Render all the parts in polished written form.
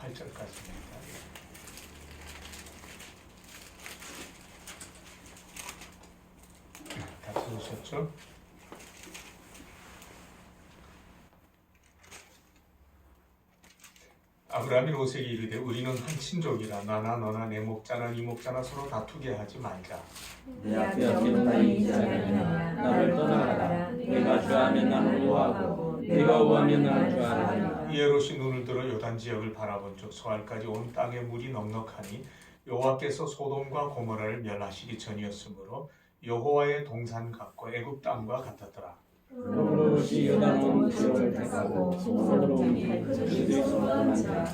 18절까지입니다. 다 들으셨죠? 아브라함이 롯에게 이르되 우리는 한 친족이라 나나 너나 내 목자나 네 목자나 서로 다투게 하지 말자. 내 앞에 어깨없나니 있지 않느냐. 나를 떠나가라. 내가 주하면 나는 우하고 내가 우하면 나는 주하리라. 이에 롯이 눈을 들어 요단 지역을 바라본즉 소알까지 온 땅에 물이 넉넉하니 여호와께서 소돔과 고모라를 멸하시기 전이었으므로 여호와의 동산 같고 애굽 땅과 같았더라. 그러므로 롯이 요단 온 지역을 택하고 손으로 옮기 그들이 소돔한지라.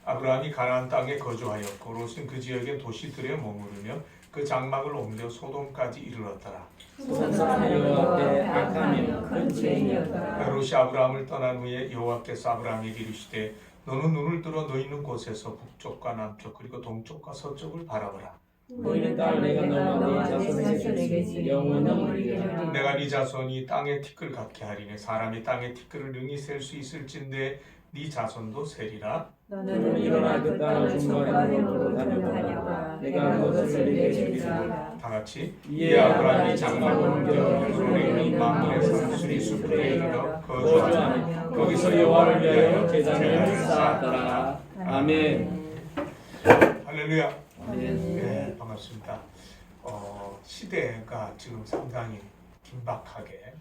아브라함이 가나안 땅에 거주하였고 롯은 그 지역의 도시들에 머무르며 그 장막을 옮겨 소돔까지 이르렀더라. 소돔은 여호와 앞에 악하며 큰 죄인이었더라. 롯이 아브라함을 떠난 후에 여호와께서 아브라함에게 이르시되 너는 눈을 들어 너 있는 곳에서 북쪽과 남쪽 그리고 동쪽과 서쪽을 바라보라. 보이는 땅을 내가 너와 네 자손에게 주지 영원히 이르리라. 내가 네 자손이 땅에 티끌 같게 하리니 사람이 땅에 티끌을 능히 셀 수 있을진데 네 자손도 세리라. 너는 일어나 그 땅을 중간으로 다녀보라. 내가 그것을 내게 주리라. 다 같이 이에 아브라함이 장막을 옮겨 손에 있는 만물의 상수리 숲에 이르러 거주하며 거기서 여호와를 위하여 제단을 쌓았더라. 아멘. 할렐루야. 아멘. 네, 반갑습니다. 시대가 지금 상당히 긴박하게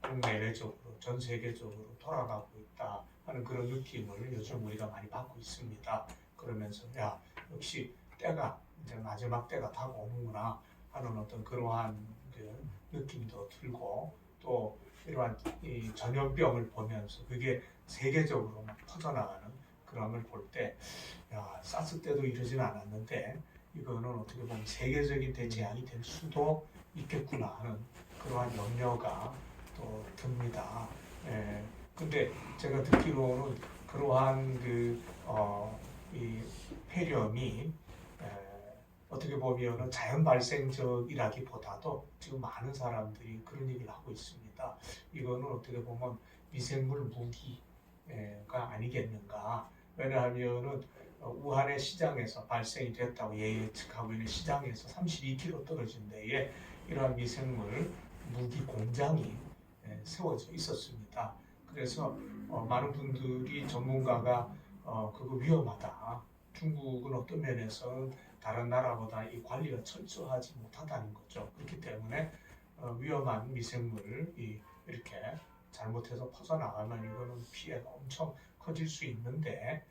국내 내적으로 전 세계적으로 돌아가고 있다 하는 그런 느낌을 요즘 우리가 많이 받고 있습니다. 그러면서 역시 때가 이제 마지막 때가 다가오는구나 하는 어떤 그러한 그 느낌도 들고 또 이러한 이 전염병을 보면서 그게 세계적으로 막 퍼져나가는 그런 걸 볼 때 사스 때도 이러진 않았는데 이거는 어떻게 보면 세계적인 대재앙이 될 수도 있겠구나 하는 그러한 염려가 또 듭니다. 근데 제가 듣기로는 그러한 이 폐렴이 어떻게 보면은 자연 발생적이라기보다도 지금 많은 사람들이 그런 얘기를 하고 있습니다. 이거는 어떻게 보면 미생물 무기가 아니겠는가. 왜냐하면은 우한의 시장에서 발생이 됐다고 예측하고 있는 시장에서 32km 떨어진 데에 이러한 미생물 무기 공장이 세워져 있었습니다. 그래서 많은 분들이 전문가가 그거 위험하다. 중국은 어떤 면에서는 다른 나라보다 이 관리가 철저하지 못하다는 거죠. 그렇기 때문에 위험한 미생물이 이렇게 잘못해서 퍼져나가면 이거는 피해가 엄청 커질 수 있는데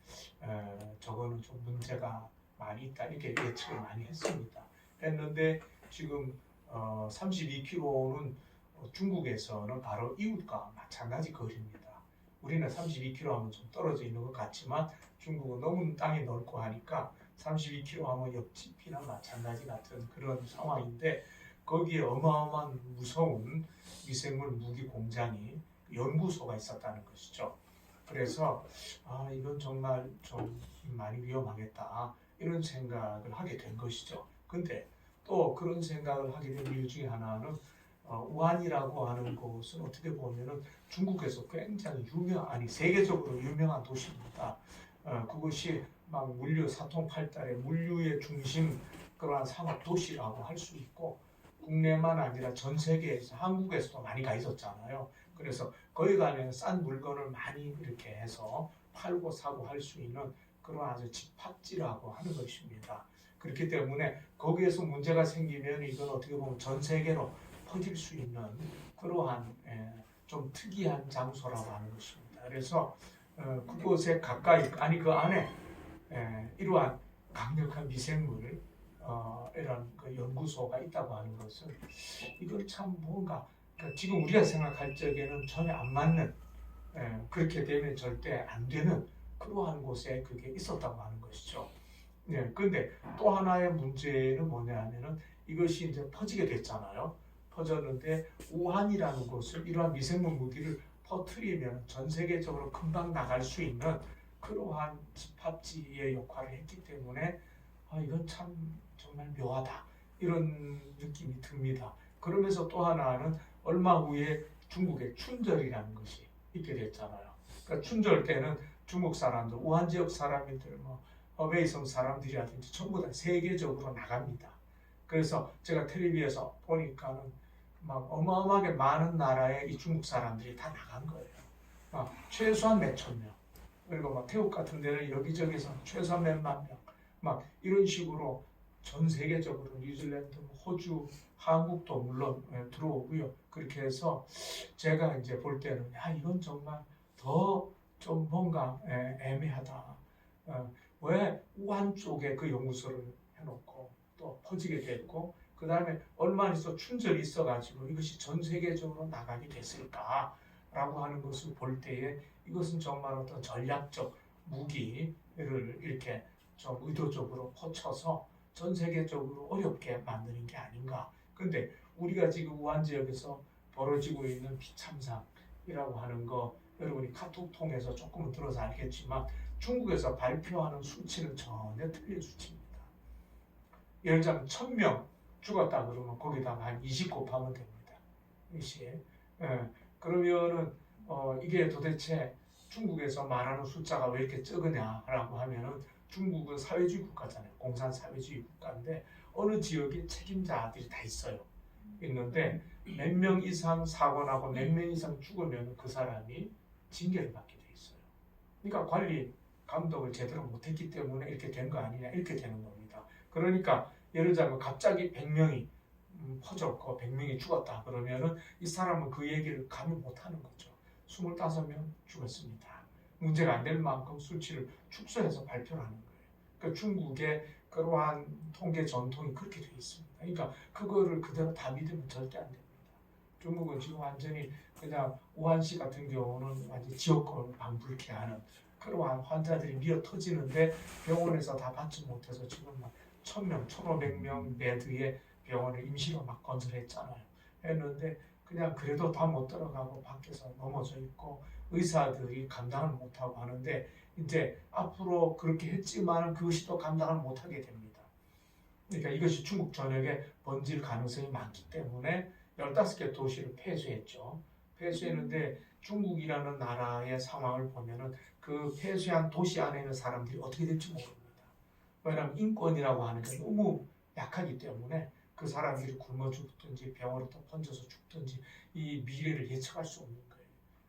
저거는 좀 문제가 많이 있다 이렇게 예측을 많이 했는데 지금 32km는 중국에서는 바로 이웃과 마찬가지 거리입니다. 우리는 32km 하면 좀 떨어져 있는 것 같지만 중국은 너무 땅이 넓고 하니까 32km 하면 옆집이나 마찬가지 같은 그런 상황인데 거기에 어마어마한 무서운 미생물 무기 공장이 연구소가 있었다는 것이죠. 그래서 이건 정말 좀 많이 위험하겠다 이런 생각을 하게 된 것이죠. 근데 또 그런 생각을 하게 된 이유 중에 하나는 우한이라고 하는 곳은 어떻게 보면은 중국에서 굉장히 세계적으로 유명한 도시입니다. 그것이 막 물류 사통팔달의 물류의 중심 그러한 상업 도시라고 할 수 있고 국내만 아니라 전 세계에서 한국에서도 많이 가 있었잖아요. 그래서 거기 가면 싼 물건을 많이 이렇게 해서 팔고 사고 할 수 있는 그런 아주 집합지라고 하는 것입니다. 그렇기 때문에 거기에서 문제가 생기면 이건 어떻게 보면 전 세계로 퍼질 수 있는 그러한 좀 특이한 장소라고 하는 것입니다. 그래서 그곳에 가까이 그 안에 이러한 강력한 미생물 이런 그 연구소가 있다고 하는 것은 이걸 참 뭔가 그러니까 지금 우리가 생각할 적에는 전혀 안 맞는 그렇게 되면 절대 안 되는 그러한 곳에 그게 있었다고 하는 것이죠. 그런데 또 하나의 문제는 뭐냐면은 이것이 이제 퍼지게 됐잖아요. 퍼졌는데 우한이라는 곳을 이러한 미생물 무기를 퍼뜨리면 전 세계적으로 금방 나갈 수 있는 그러한 집합지의 역할을 했기 때문에 이건 참 정말 묘하다 이런 느낌이 듭니다. 그러면서 또 하나는 얼마 후에 중국에 춘절이라는 것이 있게 됐잖아요. 그러니까 춘절 때는 중국 사람들, 우한 지역 사람들, 뭐 허베이성 사람들이라든지 전부 다 세계적으로 나갑니다. 그래서 제가 텔레비에서 보니까는 막 어마어마하게 많은 나라의 이 중국 사람들이 다 나간 거예요. 막 최소한 몇천 명. 그리고 막 태국 같은 데는 여기저기서 최소한 몇만 명. 막 이런 식으로 전 세계적으로 뉴질랜드, 호주, 한국도 물론 들어오고요. 그렇게 해서 제가 이제 볼 때는 야 이건 정말 더 좀 뭔가 애매하다. 왜 우한 쪽에 그 연구소를 해놓고 또 퍼지게 됐고 그 다음에 얼마 있어 춘절이 있어가지고 이것이 전 세계적으로 나가게 됐을까라고 하는 것을 볼 때에 이것은 정말 어떤 전략적 무기를 이렇게 좀 의도적으로 퍼쳐서 전 세계적으로 어렵게 만드는 게 아닌가. 근데 우리가 지금 우한 지역에서 벌어지고 있는 비참상이라고 하는 거 여러분이 카톡 통해서 조금은 들어서 알겠지만 중국에서 발표하는 수치는 전혀 틀린 수치입니다. 예를 들자면 1000명 죽었다 그러면 거기다가 한 20 곱하면 됩니다. 20. 그러면은 이게 도대체 중국에서 말하는 숫자가 왜 이렇게 적으냐라고 하면은 중국은 사회주의 국가잖아요. 공산 사회주의 국가인데 어느 지역에 책임자들이 다 있어요. 있는데 몇 명 이상 사고 나고 몇 명 이상 죽으면 그 사람이 징계를 받게 돼 있어요. 그러니까 관리 감독을 제대로 못했기 때문에 이렇게 된 거 아니냐 이렇게 되는 겁니다. 그러니까 예를 들자면 갑자기 100명이 퍼졌고 100명이 죽었다 그러면은 이 사람은 그 얘기를 감히 못하는 거죠. 25명 죽었습니다. 문제가 안 될 만큼 수치를 축소해서 발표를 하는 거예요. 그러니까 중국의 그러한 통계 전통이 그렇게 되어 있습니다. 그러니까 그거를 그대로 다 믿으면 절대 안 됩니다. 중국은 지금 완전히 그냥 우한시 같은 경우는 완전 지역권을 방불케 하는 그러한 환자들이 미어 터지는데 병원에서 다 받지 못해서 지금 막 1000명, 1500명 베드의 병원을 임시로 막 건설했잖아요. 했는데 그냥 그래도 다 못 들어가고 밖에서 넘어져 있고 의사들이 감당을 못하고 하는데 이제 앞으로 그렇게 했지만 그것이 또 감당을 못하게 됩니다. 그러니까 이것이 중국 전역에 번질 가능성이 많기 때문에 15개 도시를 폐쇄했죠. 폐쇄했는데 중국이라는 나라의 상황을 보면은 그 폐쇄한 도시 안에 있는 사람들이 어떻게 될지 모릅니다. 왜냐하면 인권이라고 하는 게 너무 약하기 때문에 그 사람들이 굶어 죽든지 병으로 또 번져서 죽든지 이 미래를 예측할 수 없는 거예요.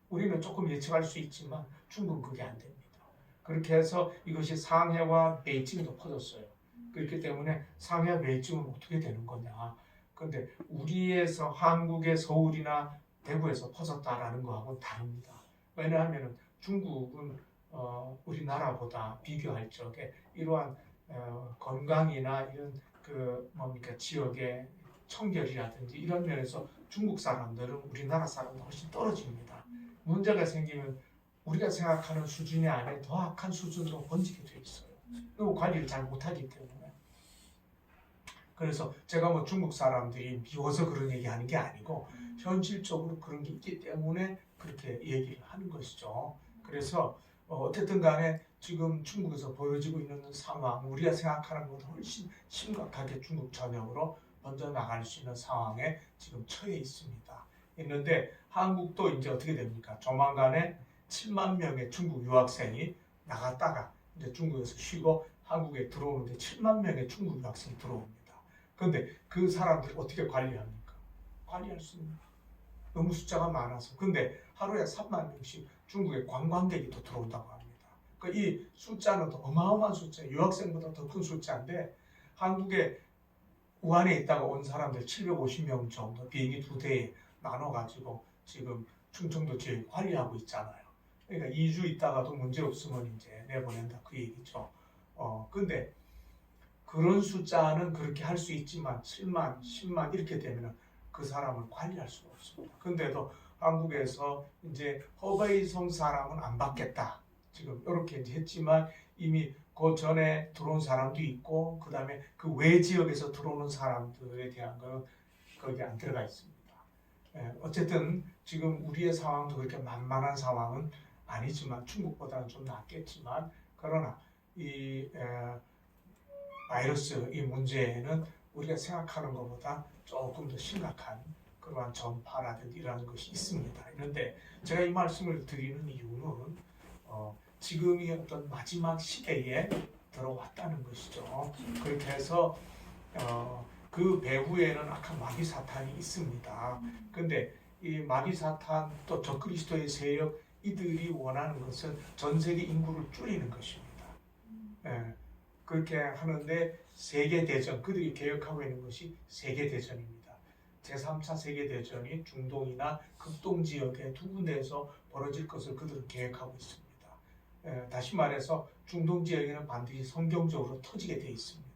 우리는 조금 예측할 수 있지만 중국은 그게 안 됩니다. 그렇게 해서 이것이 상해와 베이징도 퍼졌어요. 그렇기 때문에 상해와 베이징은 어떻게 되는 거냐. 그런데 우리에서 한국의 서울이나 대구에서 퍼졌다라는 거하고는 다릅니다. 왜냐하면 중국은 우리나라보다 비교할 적에 이러한 건강이나 이런 그 뭡니까 지역의 청결이라든지 이런 면에서 중국 사람들은 우리나라 사람보다 훨씬 떨어집니다. 문제가 생기면 우리가 생각하는 수준이 아닌 더 악한 수준으로 번지게 돼 있어요. 그리고 관리를 잘 못하기 때문에. 그래서 제가 뭐 중국 사람들이 미워서 그런 얘기하는 게 아니고 현실적으로 그런 게 있기 때문에 그렇게 얘기를 하는 것이죠. 그래서 어쨌든 간에 지금 중국에서 벌어지고 있는 상황, 우리가 생각하는 것보다 훨씬 심각하게 중국 전역으로 먼저 나갈 수 있는 상황에 지금 처해 있습니다. 있는데 한국도 이제 어떻게 됩니까? 조만간에 7만 명의 중국 유학생이 나갔다가 이제 중국에서 쉬고 한국에 들어오는데 7만 명의 중국 유학생이 들어옵니다. 그런데 그 사람들 어떻게 관리합니까? 관리할 수 있는 너무 숫자가 많아서. 근데 하루에 3만 명씩 중국에 관광객이 또 들어온다고 합니다. 그러니까 이 숫자는 더 어마어마한 숫자, 유학생보다 더 큰 숫자인데 한국에 우한에 있다가 온 사람들 750명 정도 비행기 2대에 나눠가지고 지금 충청도 지역에 관리하고 있잖아요. 그러니까 2주 있다가도 문제 없으면 이제 내보낸다 그 얘기죠. 근데 그런 숫자는 그렇게 할 수 있지만 7만, 10만 이렇게 되면 그 사람을 관리할 수가 없습니다. 근데도 한국에서 이제 허베이성 사람은 안 받겠다. 지금 이렇게 이제 했지만 이미 그 전에 들어온 사람도 있고 그 다음에 그 외 지역에서 들어오는 사람들에 대한 거는 거기 안 들어가 있습니다. 어쨌든 지금 우리의 상황도 그렇게 만만한 상황은 아니지만 중국보다는 좀 낫겠지만 그러나 이 바이러스 이 문제는 우리가 생각하는 것보다 조금 더 심각한 그러한 전파라든지 이런 것이 있습니다. 그런데 제가 이 말씀을 드리는 이유는 지금이 어떤 마지막 시대에 들어왔다는 것이죠. 그렇게 해서 그 배후에는 악한 마귀 사탄이 있습니다. 근데 이 마귀 사탄 또 적그리스도의 세력 이들이 원하는 것은 전 세계 인구를 줄이는 것입니다. 예, 그렇게 하는데 세계대전, 그들이 계획하고 있는 것이 세계대전입니다. 제3차 세계대전이 중동이나 극동 지역의 두 군데에서 벌어질 것을 그들은 계획하고 있습니다. 다시 말해서 중동 지역에는 반드시 성경적으로 터지게 되어 있습니다.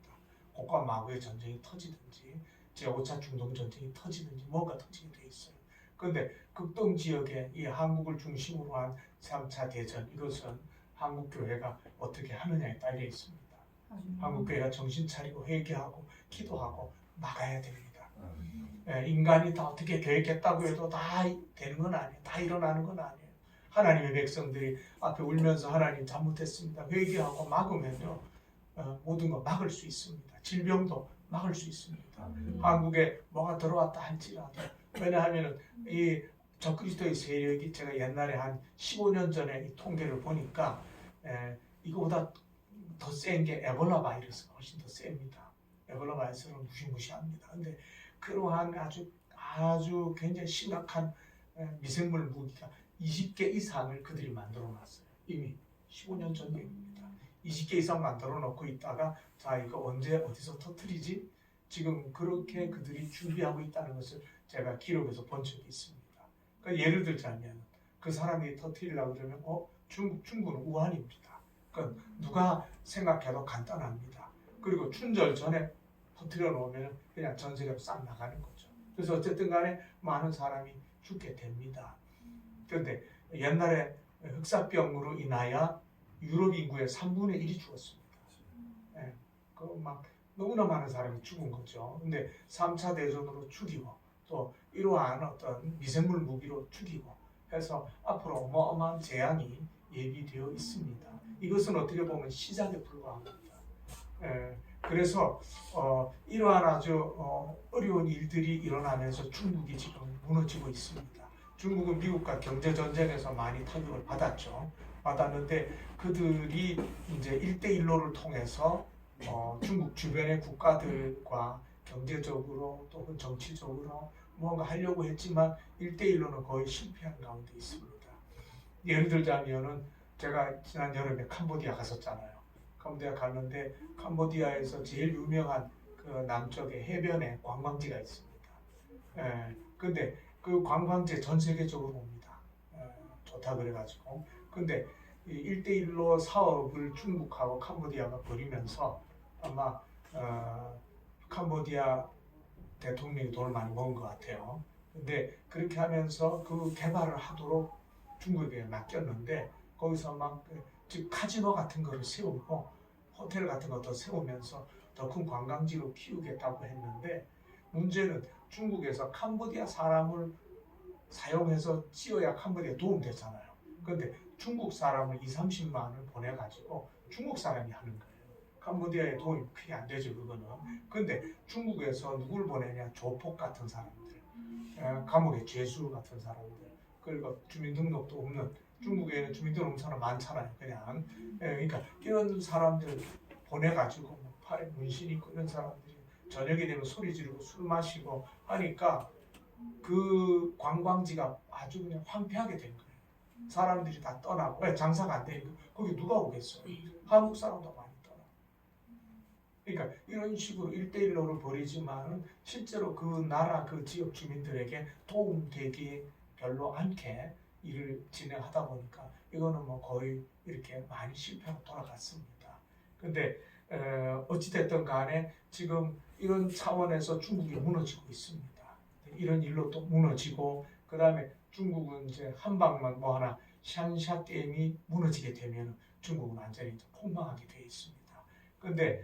곡과 마구의 전쟁이 터지든지 제5차 중동 전쟁이 터지든지 뭔가 터지게 되어 있어요. 그런데 극동 지역에 이 한국을 중심으로 한 3차 대전, 이것은 한국교회가 어떻게 하느냐에 딸려 있습니다. 한국교회가 정신 차리고 회개하고 기도하고 막아야 됩니다. 인간이 다 어떻게 계획했다고 해도 다 되는 건 아니에요. 다 일어나는 건 아니에요. 하나님의 백성들이 앞에 울면서 하나님 잘못했습니다. 회개하고 막으면요, 모든 거 막을 수 있습니다. 질병도 막을 수 있습니다. 한국에 뭐가 들어왔다 할지라도, 왜냐하면 이 적그리스도의 세력이, 제가 옛날에 한 15년 전에 이 통계를 보니까 이거보다 더 센 게 에볼라 바이러스가 훨씬 더 셉니다. 에볼라 바이러스는 무시무시합니다. 근데 그러한 아주 굉장히 심각한 미생물 무기가 20개 이상을 그들이 만들어 놨어요. 이미 15년 전 얘기입니다. 20개 이상 만들어 놓고 있다가, 자, 이거 언제 어디서 터뜨리지? 지금 그렇게 그들이 준비하고 있다는 것을 제가 기록에서 본 적이 있습니다. 그러니까 예를 들자면 그 사람이 터뜨리려고 그러면 중국은 우한입니다. 그러니까 누가 생각해도 간단합니다. 그리고 춘절 전에 터뜨려 놓으면 그냥 전 세계로 싹 나가는 거죠. 그래서 어쨌든 간에 많은 사람이 죽게 됩니다. 그런데 옛날에 흑사병으로 인하여 유럽 인구의 3분의 1이 죽었습니다. 막 너무나 많은 사람이 죽은 거죠. 근데 3차 대전으로 죽이고 또 이러한 어떤 미생물 무기로 죽이고 해서 앞으로 어마어마한 재앙이 예비되어 있습니다. 이것은 어떻게 보면 시작에 불과합니다. 그래서 이러한 아주 어려운 일들이 일어나면서 중국이 지금 무너지고 있습니다. 중국은 미국과 경제전쟁에서 많이 타격을 받았는데 그들이 이제 1대1로를 통해서 중국 주변의 국가들과 경제적으로 또는 정치적으로 뭔가 하려고 했지만 1대1로는 거의 실패한 가운데 있습니다. 예를 들자면은 제가 지난 여름에 캄보디아 갔었잖아요. 캄보디아 갔는데 캄보디아에서 제일 유명한 그 남쪽의 해변에 관광지가 있습니다. 근데 그 관광지 전 세계적으로 옵니다. 좋다 그래가지고. 근데 이 1대1로 사업을 중국하고 캄보디아가 벌이면서 아마 캄보디아 대통령이 돈을 많이 모은 것 같아요. 근데 그렇게 하면서 그 개발을 하도록 중국에 맡겼는데 거기서 막 즉 카지노 같은 거를 세우고 호텔 같은 것도 세우면서 더 큰 관광지로 키우겠다고 했는데 문제는 중국에서 캄보디아 사람을 사용해서 지어야 캄보디아에 도움되잖아요. 그런데 중국 사람을 20-30만을 보내가지고 중국 사람이 하는 거예요. 캄보디아에 도움이 크게 안 되죠, 그거는. 그런데 중국에서 누굴 보내냐? 조폭 같은 사람들, 감옥의 죄수 같은 사람들, 그리고 주민등록도 없는, 중국에는 주민등록 없는 사람 많잖아요, 그냥. 그러니까 이런 사람들 보내가지고 팔에 문신 있고 이런 사람들이 저녁이 되면 소리 지르고 술 마시고 하니까 그 관광지가 아주 그냥 황폐하게 된 거예요. 사람들이 다 떠나고, 왜 장사가 안 되니까 거기 누가 오겠어요? 한국 사람도 많이 떠나고. 그러니까 이런 식으로 1대1로를 벌이지만 실제로 그 나라 그 지역 주민들에게 도움되기 별로 않게 일을 진행하다 보니까 이거는 뭐 거의 이렇게 많이 실패하고 돌아갔습니다. 근데 어찌됐든 간에 지금 이런 차원에서 중국이 무너지고 있습니다. 이런 일로 또 무너지고, 그 다음에 중국은 이제 한 방만 뭐 하나 샨샤 게임이 무너지게 되면 중국은 완전히 폭망하게 되어 있습니다. 그런데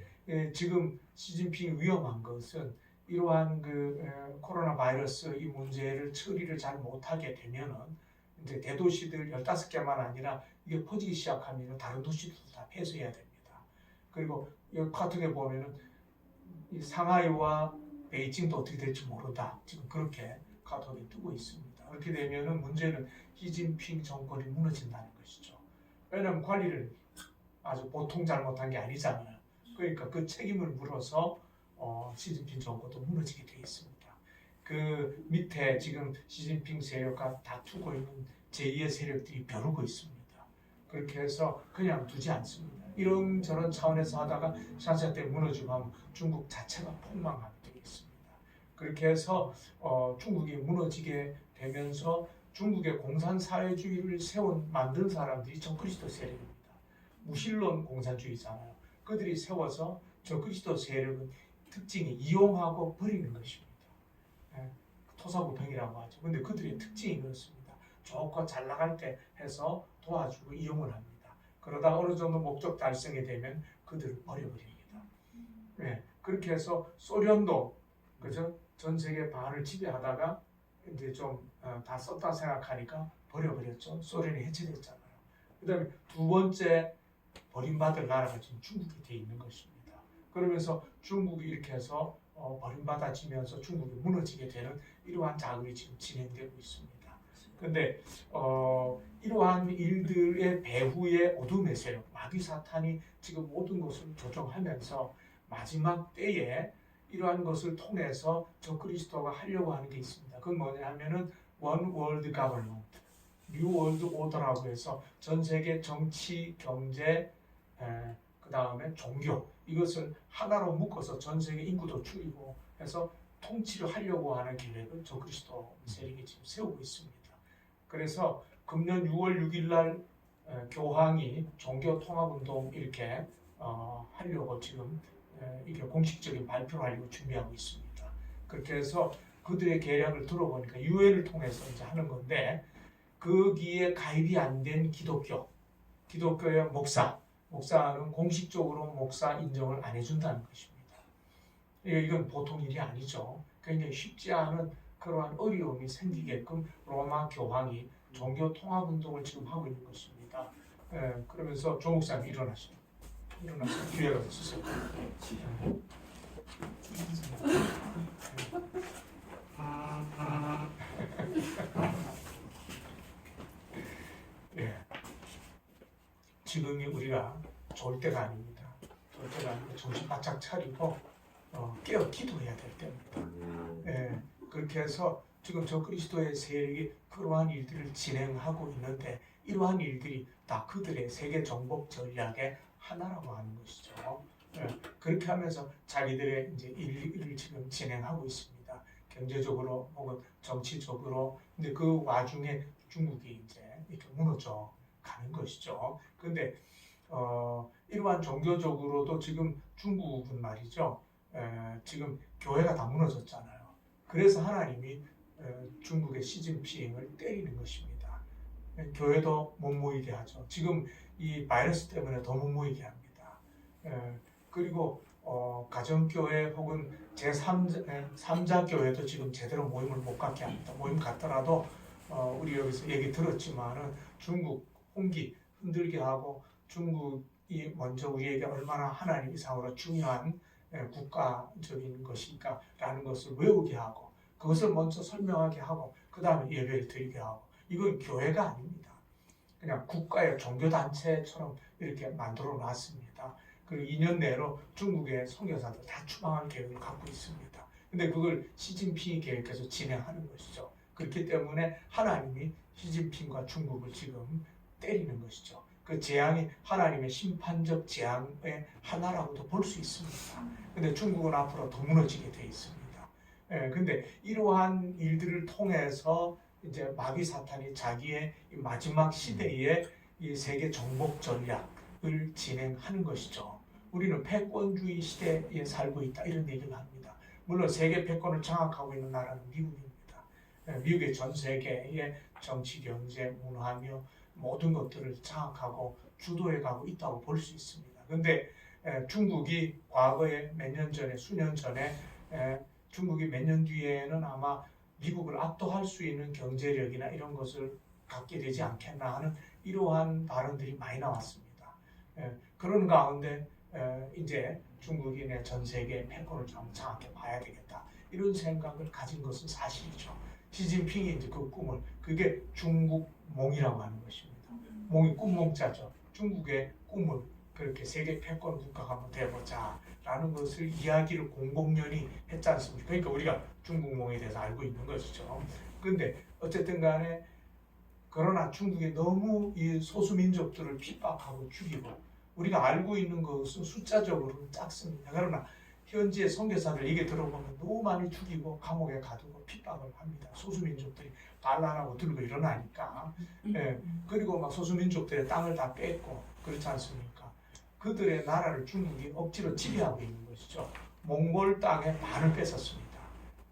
지금 시진핑이 위험한 것은 이러한 그 코로나 바이러스 이 문제를 처리를 잘 못하게 되면은 이제 대도시들 15개만 아니라 이게 퍼지기 시작하면 다른 도시들도 다 폐쇄해야 됩니다. 그리고 여기 카톡에 보면은 이 상하이와 베이징도 어떻게 될지 모른다. 지금 그렇게 카톡이 뜨고 있습니다. 그렇게 되면은 문제는 시진핑 정권이 무너진다는 것이죠. 왜냐하면 관리를 아주 보통 잘못한 게 아니잖아요. 그러니까 그 책임을 물어서 시진핑 정권도 무너지게 돼 있습니다. 그 밑에 지금 시진핑 세력과 다투고 있는 제2의 세력들이 벼르고 있습니다. 그렇게 해서 그냥 두지 않습니다. 이런저런 차원에서 하다가 샤샤 때 무너지고 하면 중국 자체가 폭망하게 되겠습니다. 그렇게 해서 중국이 무너지게 되면서 중국의 공산사회주의를 만든 사람들이 저그리스도 세력입니다. 무신론 공산주의잖아요. 그들이 세워서 저그리스도 세력은 특징이 이용하고 버리는 것입니다. 예, 토사구팽이라고 하죠. 근데 그들의 특징이 그렇습니다. 좋고 잘 나갈 때 해서 도와주고 이용을 합니다. 그러다 어느 정도 목적 달성이 되면 그들을 버려버립니다. 예, 그렇게 해서 소련도 그죠? 전 세계 반을 지배하다가 이제 좀 다 썼다 생각하니까 버려버렸죠. 소련이 해체됐잖아요. 그다음에 두 번째 버림받을 나라가 지금 중국이 돼 있는 것입니다. 그러면서 중국이 이렇게 해서 버림받아지면서 중국이 무너지게 되는 이러한 작업이 지금 진행되고 있습니다. 그런데 이러한 일들의 배후의 어둠의 세력, 마귀 사탄이 지금 모든 것을 조종하면서 마지막 때에 이러한 것을 통해서 적그리스도가 하려고 하는 게 있습니다. 그건 뭐냐면은 One World Government, New World Order라고 해서 전 세계 정치, 경제, 그 다음에 종교 이것을 하나로 묶어서 전 세계 인구도 줄이고 해서 통치를 하려고 하는 계획을 적그리스도 세력이 지금 세우고 있습니다. 그래서 금년 6월 6일 날 교황이 종교통합운동 이렇게 하려고 지금 이게 공식적인 발표를 하려고 준비하고 있습니다. 그렇게 해서 그들의 계략을 들어보니까 유엔을 통해서 이제 하는 건데 거기에 가입이 안 된 기독교의 목사는 공식적으로 목사 인정을 안 해준다는 것입니다. 이건 보통 일이 아니죠. 굉장히 쉽지 않은 그러한 어려움이 생기게끔 로마 교황이 종교 통합 운동을 지금 하고 있는 것입니다. 그러면서 조 목사님 일어나서 기회가 있으세요. 예. 지금이 우리가 좋을 때가 아닙니다. 좋을 때가 아니고 정신 바짝 차리고 깨어 기도해야 될 때입니다. 예. 그렇게 해서 지금 저 그리스도의 세력이 그러한 일들을 진행하고 있는데 이러한 일들이 다 그들의 세계 정복 전략의 하나라고 하는 것이죠. 예. 그렇게 하면서 자기들의 이제 일을 지금 진행하고 있습니다. 경제적으로 혹은 정치적으로. 근데 그 와중에 중국이 이제 이렇게 무너져 가는 것이죠. 그런데 이러한 종교적으로도 지금 중국은 말이죠. 지금 교회가 다 무너졌잖아요. 그래서 하나님이 중국의 시진핑을 때리는 것입니다. 교회도 못 모이게 하죠. 지금 이 바이러스 때문에 더 못 모이게 합니다. 그리고 가정교회 혹은 제3자 교회도 지금 제대로 모임을 못 갖게 합니다. 모임 갖더라도 우리 여기서 얘기 들었지만은 중국 홍기 흔들게 하고 중국이 먼저 우리에게 얼마나 하나님 이상으로 중요한 국가적인 것일까 라는 것을 외우게 하고 그것을 먼저 설명하게 하고 그 다음에 예배를 드리게 하고 이건 교회가 아닙니다. 그냥 국가의 종교단체처럼 이렇게 만들어 놨습니다. 그리고 2년 내로 중국의 선교사들 다 추방할 계획을 갖고 있습니다. 근데 그걸 시진핑이 계획해서 진행하는 것이죠. 그렇기 때문에 하나님이 시진핑과 중국을 지금 때리는 것이죠. 그 재앙이 하나님의 심판적 재앙의 하나라고도 볼 수 있습니다. 근데 중국은 앞으로 더 무너지게 돼 있습니다. 근데 이러한 일들을 통해서 이제 마귀 사탄이 자기의 마지막 시대의 이 세계 정복 전략을 진행하는 것이죠. 우리는 패권주의 시대에 살고 있다 이런 얘기를 합니다. 물론 세계 패권을 장악하고 있는 나라는 미국입니다. 미국의 전 세계의 정치, 경제, 문화며 모든 것들을 장악하고 주도해 가고 있다고 볼 수 있습니다. 그런데 중국이 과거에 몇 년 전에 수년 전에 중국이 몇 년 뒤에는 아마 미국을 압도할 수 있는 경제력이나 이런 것을 갖게 되지 않겠나 하는 이러한 발언들이 많이 나왔습니다. 그런 가운데 이제 중국이 내 전 세계 패권을 좀 장악해 봐야 되겠다 이런 생각을 가진 것은 사실이죠. 시진핑이 이제 그 꿈을 그게 중국몽이라고 하는 것입니다. 몽이 꿈몽자죠. 중국의 꿈을 그렇게 세계 패권 국가가 한번 돼보자라는 것을 이야기를 공공연히 했지 않습니까? 그러니까 우리가 중국몽에 대해서 알고 있는 것이죠. 그런데 어쨌든 간에 그러나 중국이 너무 이 소수민족들을 핍박하고 죽이고 우리가 알고 있는 것은 숫자적으로는 작습니다. 그러나 현지의 선교사들 얘기 들어보면 너무 많이 죽이고 감옥에 가두고 핍박을 합니다. 소수민족들이 반란하고 들고 일어나니까. 예, 그리고 막 소수민족들의 땅을 다 뺏고 그렇지 않습니까? 그들의 나라를 중국이 억지로 지배하고 있는 것이죠. 몽골 땅의 반을 뺏었습니다.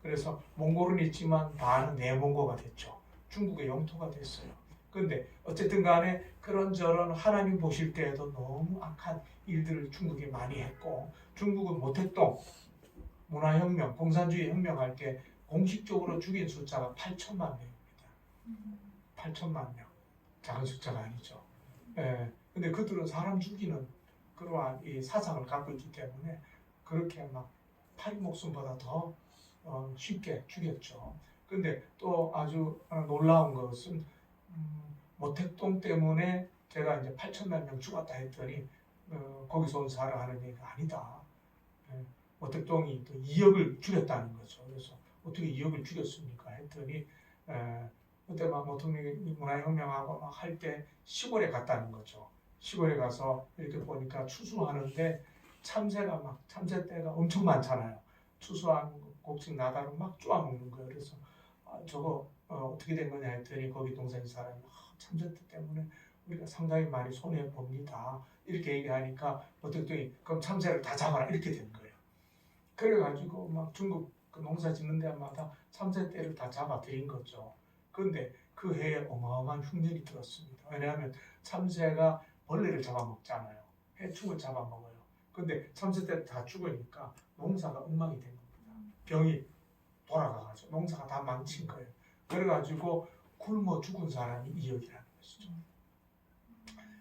그래서 몽골은 있지만 반은 내몽고가 됐죠. 중국의 영토가 됐어요. 그런데 어쨌든 간에 그런저런 하나님 보실 때에도 너무 악한 일들을 중국이 많이 했고 중국은 모택동 문화혁명, 공산주의 혁명할 때 공식적으로 죽인 숫자가 8천만 명입니다. 8천만 명. 작은 숫자가 아니죠. 예, 근데 그들은 사람 죽이는 그러한 이 사상을 갖고 있기 때문에 그렇게 막 파리 목숨보다 더 쉽게 죽였죠. 근데 또 아주 놀라운 것은 모택동 때문에 제가 이제 8천만 명 죽었다 했더니 거기서 온 사람 하는 얘기가 아니다. 모택동이 또 2억을 죽였다는 거죠. 그래서 어떻게 2억을 죽였습니까? 했더니 그때 막 모택동이 문화혁명하고 막 할 때 시골에 갔다는 거죠. 시골에 가서 이렇게 보니까 추수하는데 참새가 막 참새떼가 엄청 많잖아요. 추수한 곡식 나다로 막 쪼아먹는 거예요. 그래서 저거 어떻게 된 거냐 했더니 거기 동생 사람이 참새떼 때문에 우리가 상당히 많이 손해 봅니다. 이렇게 얘기하니까 어떻게 그럼 참새를 다 잡아라 이렇게 된 거예요. 그래가지고 막 중국 그 농사 짓는 데마다 참새떼를 다 잡아 들인 거죠. 그런데 그 해에 어마어마한 흉년이 들었습니다. 왜냐하면 참새가 벌레를 잡아먹잖아요. 해충을 잡아먹어요. 근데 참새떼를 다 죽으니까 농사가 엉망이 된 겁니다. 병이 돌아가가지고 농사가 다 망친 거예요. 그래가지고 굶어 죽은 사람이 2억이라는 것이죠.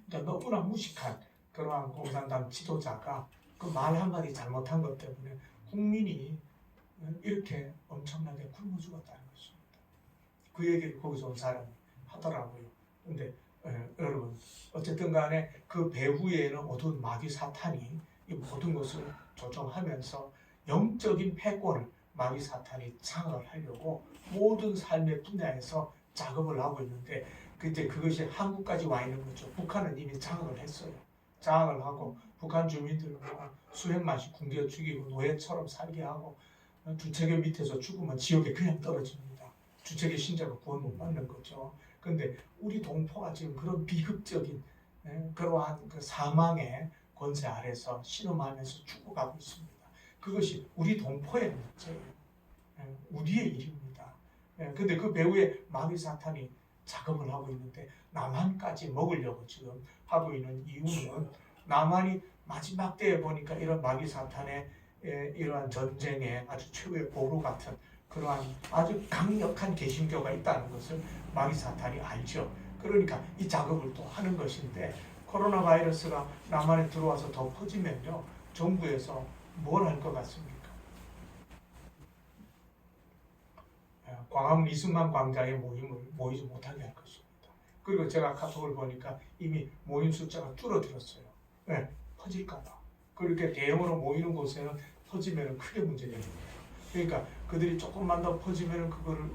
그러니까 너무나 무식한 그러한 공산당 지도자가 그 말 한마디 잘못한 것 때문에 국민이 이렇게 엄청나게 굶어 죽었다는 것입니다. 그 얘기를 거기서 온 사람이 하더라고요. 근데 여러분 어쨌든 간에 그 배후에는 어두운 마귀 사탄이 이 모든 것을 조종하면서 영적인 패권을 마귀 사탄이 장악을 하려고 모든 삶의 분야에서 작업을 하고 있는데 그때 그것이 한국까지 와 있는 거죠. 북한은 이미 장악을 했어요. 장악을 하고 북한 주민들은 수백만씩 굶겨 죽이고 노예처럼 살게 하고 주체계 밑에서 죽으면 지옥에 그냥 떨어집니다. 주체계 신자가 구원 못 받는 거죠. 그런데 우리 동포가 지금 그런 비극적인 그러한 그 사망의 권세 아래서 신음하면서 죽어가고 있습니다. 그것이 우리 동포의 문제예요. 우리의 일입니다. 근데 그 배후에 마귀 사탄이 작업을 하고 있는데 남한까지 먹으려고 지금 하고 있는 이유는 남한이 마지막 때에 보니까 이런 마귀 사탄의 이러한 전쟁에 아주 최후의 보루 같은 그러한 아주 강력한 개신교가 있다는 것을 마귀 사탄이 알죠. 그러니까 이 작업을 또 하는 것인데 코로나 바이러스가 남한에 들어와서 더 퍼지면요. 정부에서 뭘 할 것 같습니까? 광화문 이승만 광장에 모임을 모이지 못하게 할 것입니다. 그리고 제가 카톡을 보니까 이미 모임 숫자가 줄어들었어요. 네, 퍼질까봐. 그렇게 대형으로 모이는 곳에는 퍼지면 크게 문제됩니다. 그러니까 그들이 조금만 더 퍼지면 그거를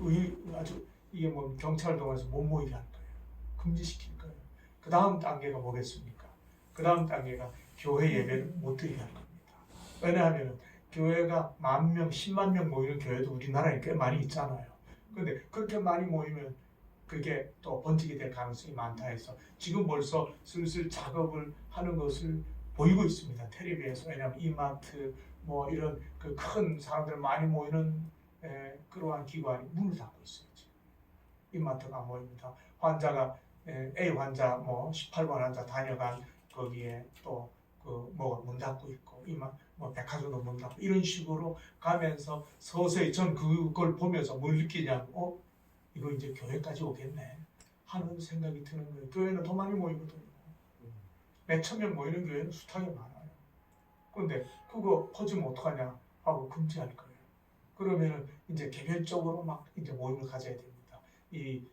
아주 이게 뭐 경찰을 동원해서 못 모이게 할 거예요. 금지시킬 거예요. 그 다음 단계가 뭐겠습니까? 그 다음 단계가 교회 예배를 못 드리게 할 겁니다. 왜냐하면 교회가 10,000명, 10만 명 모이는 교회도 우리나라에 꽤 많이 있잖아요. 근데 그렇게 많이 모이면 그게 또 번지게 될 가능성이 많다 해서 지금 벌써 슬슬 작업을 하는 것을 보이고 있습니다. 텔레비에서. 왜냐하면 이마트 뭐 이런 그 큰 사람들 많이 모이는 그러한 기관이 문을 닫고 있어요. 지금. 이마트가 모입니다. 환자가 A 환자 뭐 18번 환자 다녀간 거기에 또 그 뭐 문 닫고 있고 뭐 백화점도 문 닫고 이런 식으로 가면서 서서히 전 그걸 보면서 뭘 느끼냐고 이거 이제 교회까지 오겠네 하는 생각이 드는 거예요. 교회는 더 많이 모이거든요. 몇천 명 모이는 교회는 숱하게 많아요. 그런데 그거 퍼지면 어떡하냐 하고 금지할 거예요. 그러면은 이제 개별적으로 막 이제 모임을 가져야 됩니다. 이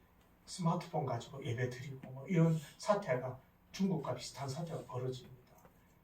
스마트폰 가지고 예배 드리고 뭐 이런 사태가 중국과 비슷한 사태가 벌어집니다.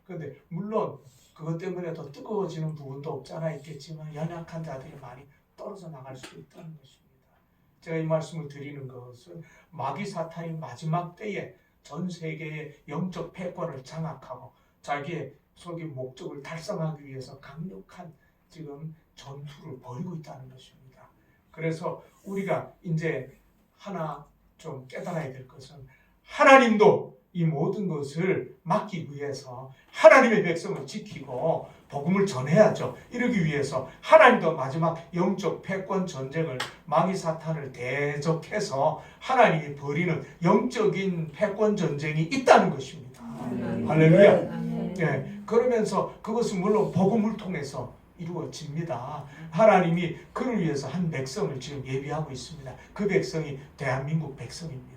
그런데 물론 그것 때문에 더 뜨거워지는 부분도 없잖아 있겠지만 연약한 자들이 많이 떨어져 나갈 수 있다는 것입니다. 제가 이 말씀을 드리는 것은 마귀 사탄이 마지막 때에 전 세계의 영적 패권을 장악하고 자기의 속의 목적을 달성하기 위해서 강력한 지금 전투를 벌이고 있다는 것입니다. 그래서 우리가 이제 하나 좀 깨달아야 될 것은 하나님도 이 모든 것을 막기 위해서 하나님의 백성을 지키고 복음을 전해야죠. 이러기 위해서 하나님도 마지막 영적 패권 전쟁을 마귀 사탄을 대적해서 하나님이 벌이는 영적인 패권 전쟁이 있다는 것입니다. 할렐루야. 예, 그러면서 그것은 물론 복음을 통해서 이루어집니다. 하나님이 그를 위해서 한 백성을 지금 예비하고 있습니다. 그 백성이 대한민국 백성입니다.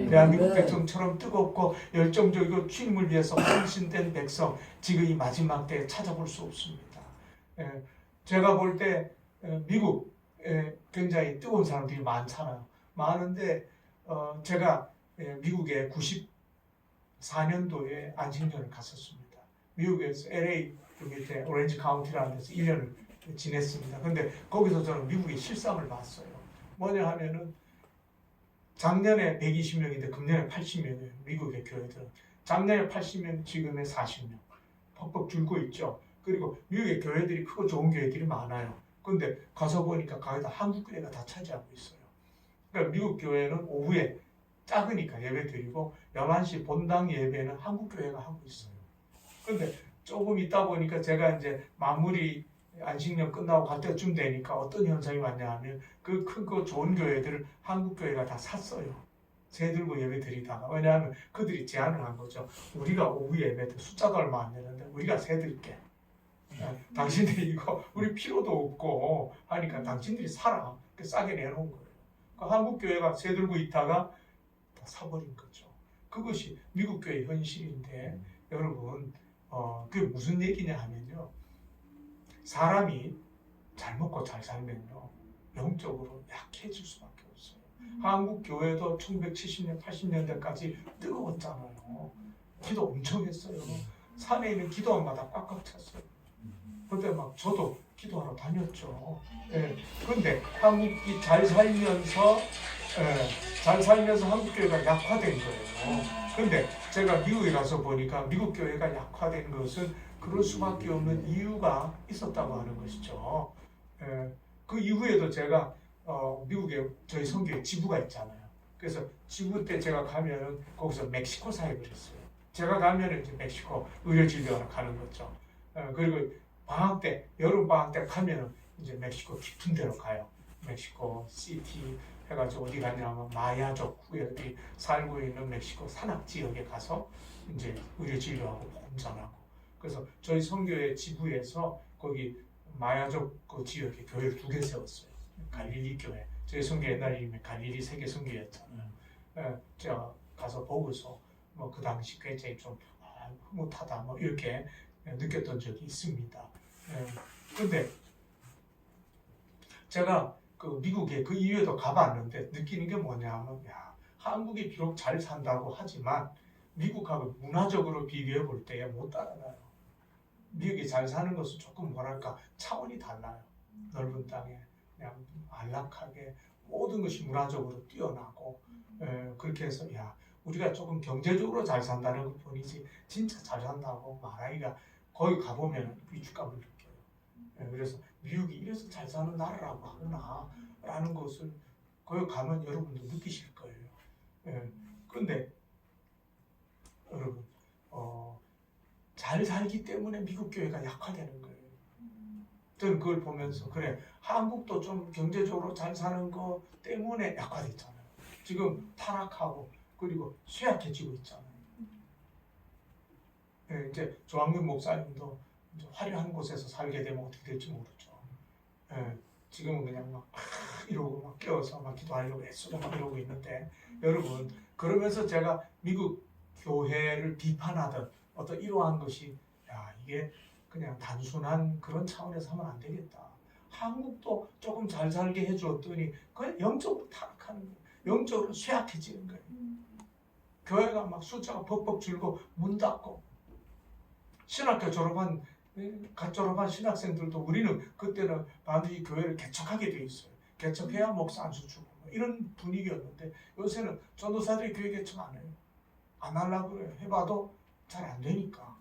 대한민국 백성처럼 뜨겁고 열정적이고 주님을 위해서 헌신된 백성 지금 이 마지막 때에 찾아볼 수 없습니다. 예, 제가 볼 때 미국에 굉장히 뜨거운 사람들이 많잖아요. 많은데 제가 미국에 94년도에 안식년을 갔었습니다. 미국에서 LA 그 밑에 오렌지 카운티라는 데서 1년을 지냈습니다. 근데 거기서 저는 미국의 실상을 봤어요. 뭐냐 하면은 작년에 120명인데 금년에 80명이에요. 미국의 교회들은. 작년에 80명, 지금에 40명. 퍽퍽 줄고 있죠. 그리고 미국의 교회들이 크고 좋은 교회들이 많아요. 근데 가서 보니까 거의 다 한국 교회가 다 차지하고 있어요. 그러니까 미국 교회는 오후에 작으니까 예배 드리고 11시 본당 예배는 한국 교회가 하고 있어요. 근데 조금 있다 보니까 제가 이제 마무리 안식년 끝나고 갈 때쯤 되니까 어떤 현상이 왔냐 하면 그 큰 거 좋은 교회들을 한국 교회가 다 샀어요. 새 들고 예배 드리다가. 왜냐하면 그들이 제안을 한 거죠. 우리가 오후 예배 때 숫자가 얼마 안 되는데 우리가 새 드릴게. 당신들이 이거 우리 필요도 없고 하니까 당신들이 사라. 싸게 내놓은 거예요. 그러니까 한국 교회가 새 들고 있다가 다 사버린 거죠. 그것이 미국 교회 현실인데 여러분 그게 무슨 얘기냐 하면요. 사람이 잘 먹고 잘 살면요. 영적으로 약해질 수밖에 없어요. 한국 교회도 1970년, 80년대까지 뜨거웠잖아요. 기도 엄청 했어요. 산에 있는 기도원마다 꽉꽉 찼어요. 그때 막 저도 기도하러 다녔죠. 예. 그런데 한국이 잘 살면서 한국 교회가 약화된 거예요. 그런데 제가 미국에 가서 보니까 미국 교회가 약화된 것은 그럴 수밖에 없는 이유가 있었다고 하는 것이죠. 그 이후에도 제가 미국에 저희 선교회 지부가 있잖아요. 그래서 지부 때 제가 가면은 거기서 멕시코 사역을 했어요. 제가 가면은 이제 멕시코 의료진료하러 가는 거죠. 그리고 방학 때, 여름 방학 때 가면은 이제 멕시코 깊은 데로 가요. 멕시코 시티 해가지고 어디 가냐면 마야족 후예들이 살고 있는 멕시코 산악 지역에 가서 이제 의료진료하고 복음 전하고. 그래서 저희 선교회 지부에서 거기 마야족 그 지역에 교회를 2개 세웠어요. 갈릴리 교회. 저희 선교 옛날 이름이 갈릴리 세계 선교였잖아요. 제가 가서 보고서 뭐 그 당시 굉장히 좀 흐뭇하다 뭐 이렇게 느꼈던 적이 있습니다. 그런데 제가 그 미국에 그 이후에도 가봤는데 느끼는 게 뭐냐면 한국이 비록 잘 산다고 하지만 미국하고 문화적으로 비교해 볼 때 못 따라가요. 미국이 잘 사는 것은 조금 뭐랄까 차원이 달라요. 넓은 땅에 그냥 안락하게 모든 것이 문화적으로 뛰어나고 그렇게 해서 우리가 조금 경제적으로 잘 산다는 것 뿐이지 진짜 잘 산다고 말하기가 거기 가보면 위축감을 느껴요. 그래서 미국이 이래서 잘 사는 나라라고 하구나 라는 것을 거기 가면 여러분도 느끼실 거예요. 그런데 여러분 잘 살기 때문에 미국 교회가 약화되는 거예요. 저는 그걸 보면서 그래 한국도 좀 경제적으로 잘 사는 거 때문에 약화됐잖아요. 지금 타락하고 그리고 쇠약해지고 있잖아요. 이제 조항균 목사님도 이제 화려한 곳에서 살게 되면 어떻게 될지 모르죠. 지금은 그냥 막 이러고 막 깨워서 막 기도하려고 애쓰고 막 이러고 있는데 여러분 그러면서 제가 미국 교회를 비판하던 어떤 이러한 것이 이게 그냥 단순한 그런 차원에서 하면 안 되겠다. 한국도 조금 잘 살게 해주었더니 그냥 영적으로 타락하는 거예요. 영적으로 쇠약해지는 거예요. 교회가 막 숫자가 벅벅 줄고 문 닫고 신학교 졸업한 갓 졸업한 신학생들도 우리는 그때는 반드시 교회를 개척하게 돼 있어요. 개척해야 목사 안수 주고 이런 분위기였는데 요새는 전도사들이 교회 개척 안 해요. 안 하려고 그래요. 해봐도 잘 안 되니까.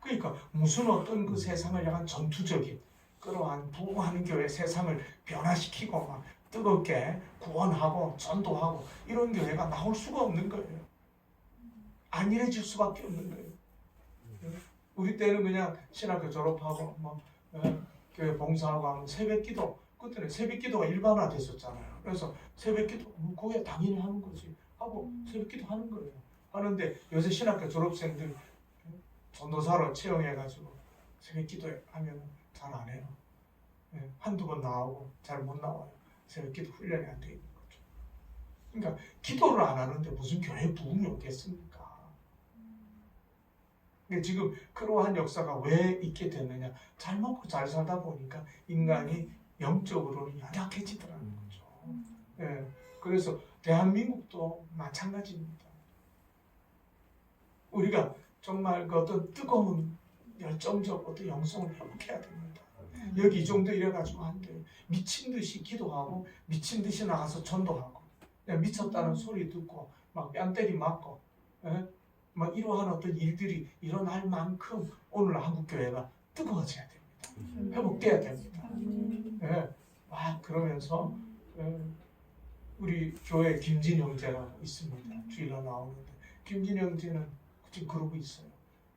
그러니까 무슨 어떤 그 세상을 향한 전투적인 그러한 부흥하는 교회 세상을 변화시키고 막 뜨겁게 구원하고 전도하고 이런 교회가 나올 수가 없는 거예요. 안일해질 수밖에 없는 거예요. 우리 때는 그냥 신학교 졸업하고 뭐 교회 봉사하고 하면 새벽기도 그때는 새벽기도가 일반화됐었잖아요. 그래서 새벽기도 그게 당연히 하는 거지 하고 새벽기도 하는 거예요. 하는데 요새 신학교 졸업생들 전도사로 채용해가지고 새벽기도 하면 잘 안 해요. 한두 번 나오고 잘 못 나와요. 새벽기도 훈련이 안 돼 있는 거죠. 그러니까 기도를 안 하는데 무슨 교회 부흥이 오겠습니까? 지금 그러한 역사가 왜 있게 됐느냐? 잘 먹고 잘 살다 보니까 인간이 영적으로는 연약해지더라는 거죠. 그래서 대한민국도 마찬가지입니다. 우리가 정말 그 어떤 뜨거운 열정적 어떤 영성을 회복해야 됩니다. 여기 이 정도 이래가지고 안 돼요. 미친 듯이 기도하고 미친 듯이 나가서 전도하고 미쳤다는 소리 듣고 막 뺨때리 맞고 막 이러한 어떤 일들이 일어날 만큼 오늘 한국교회가 뜨거워져야 됩니다. 회복돼야 됩니다. 그러면서 우리 교회 김진 형제가 있습니다. 주일날 나오는데 김진 형제는 지금 그러고 있어요.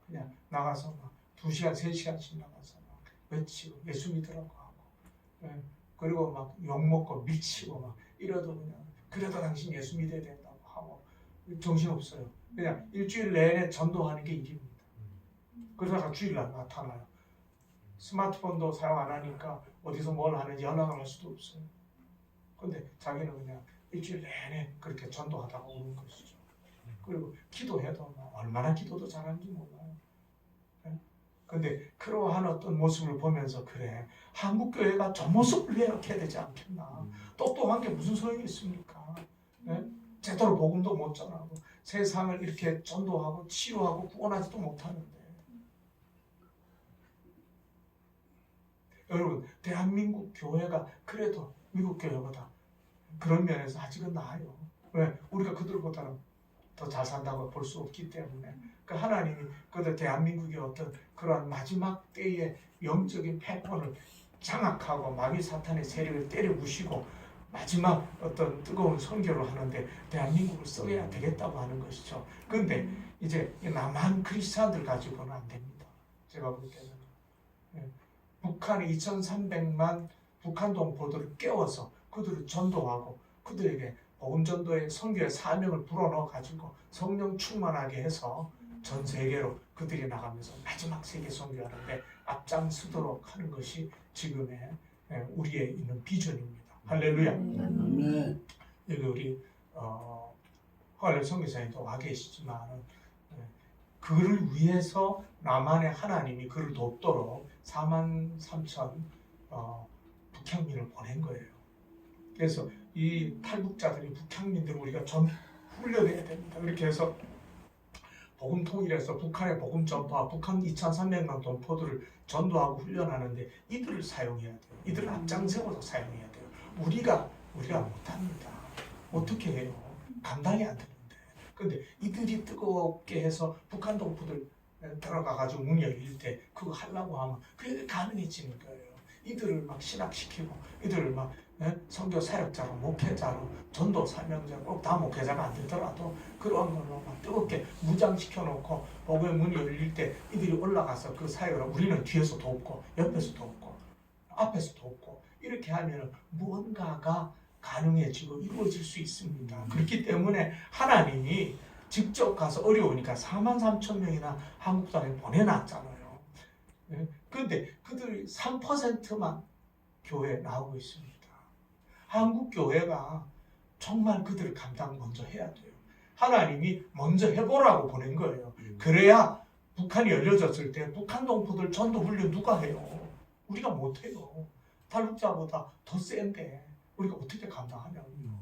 그냥 나가서 막 2시간, 3시간씩 나가서 막 외치고 예수 믿으라고 하고 그리고 막 욕먹고 밀치고 막 이러도 그냥 그래도 당신 예수 믿어야 된다고 하고 정신없어요. 그냥 일주일 내내 전도하는 게 일입니다. 그러다가 주일날 나타나요. 스마트폰도 사용 안 하니까 어디서 뭘 하는지 연락을 할 수도 없어요. 근데 자기는 그냥 일주일 내내 그렇게 전도하다가 오는 것이죠. 그리고 기도해도 얼마나 기도도 잘하는지 몰라요. 근데 그러한 어떤 모습을 보면서 그래 한국교회가 저 모습을 회복해야 되지 않겠나. 똑똑한 게 무슨 소용이 있습니까? 제대로 복음도 못 전하고 세상을 이렇게 전도하고 치유하고 구원하지도 못하는데 여러분 대한민국 교회가 그래도 미국 교회보다 그런 면에서 아직은 나아요. 왜? 우리가 그들보다는 더 잘 산다고 볼 수 없기 때문에 그 하나님이 그들 대한민국의 어떤 그러한 마지막 때의 영적인 패권을 장악하고 마귀 사탄의 세력을 때려 부시고 마지막 어떤 뜨거운 선교를 하는데 대한민국을 써야 되겠다고 하는 것이죠. 그런데 이제 남한 크리스찬들 가지고는 안 됩니다. 제가 볼 때는 북한의 2,300만 북한 동포들을 깨워서 그들을 전도하고 그들에게 복음전도의 선교의 사명을 불어넣어 가지고 성령 충만하게 해서 전 세계로 그들이 나가면서 마지막 세계 선교하는데 앞장서도록 하는 것이 지금의 우리의 있는 비전입니다. 할렐루야. 여기 우리 허활 선교사님도 와 계시지만 그를 위해서 남한의 하나님이 그를 돕도록 43,000 북향민을 보낸 거예요. 그래서 이 탈북자들이 북향민들 우리가 전 훈련해야 됩니다. 그렇게 해서 복음 통일해서 북한의 복음 전파, 북한 2,300만 동포들을 전도하고 훈련하는데 이들을 사용해야 돼요. 이들을 앞장세워서 사용해야 돼요. 우리가 못합니다. 어떻게 해요? 감당이 안 되는데. 근데 이들이 뜨겁게 해서 북한 동포들 들어가가지고 문 열릴 때 그거 하려고 하면 그게 가능해지는 거예요. 이들을 막 신학시키고 이들을 막 선교 사역자로 목회자로 전도 사명자로 꼭 다 목회자가 안 되더라도 그러한 걸로 막 뜨겁게 무장시켜 놓고 복음의 문이 열릴 때 이들이 올라가서 그 사역을 우리는 뒤에서 돕고 옆에서 돕고 앞에서 돕고 이렇게 하면 무언가가 가능해지고 이루어질 수 있습니다. 그렇기 때문에 하나님이 직접 가서 어려우니까 43,000명이나 한국 땅에 보내놨잖아요. 그런데 그들이 3%만 교회에 나오고 있습니다. 한국 교회가 정말 그들을 감당 먼저 해야 돼요. 하나님이 먼저 해보라고 보낸 거예요. 그래야 북한이 열려졌을 때 북한 동포들 전도 훈련 누가 해요? 우리가 못해요. 탈북자보다 더 센데 우리가 어떻게 감당하냐고요.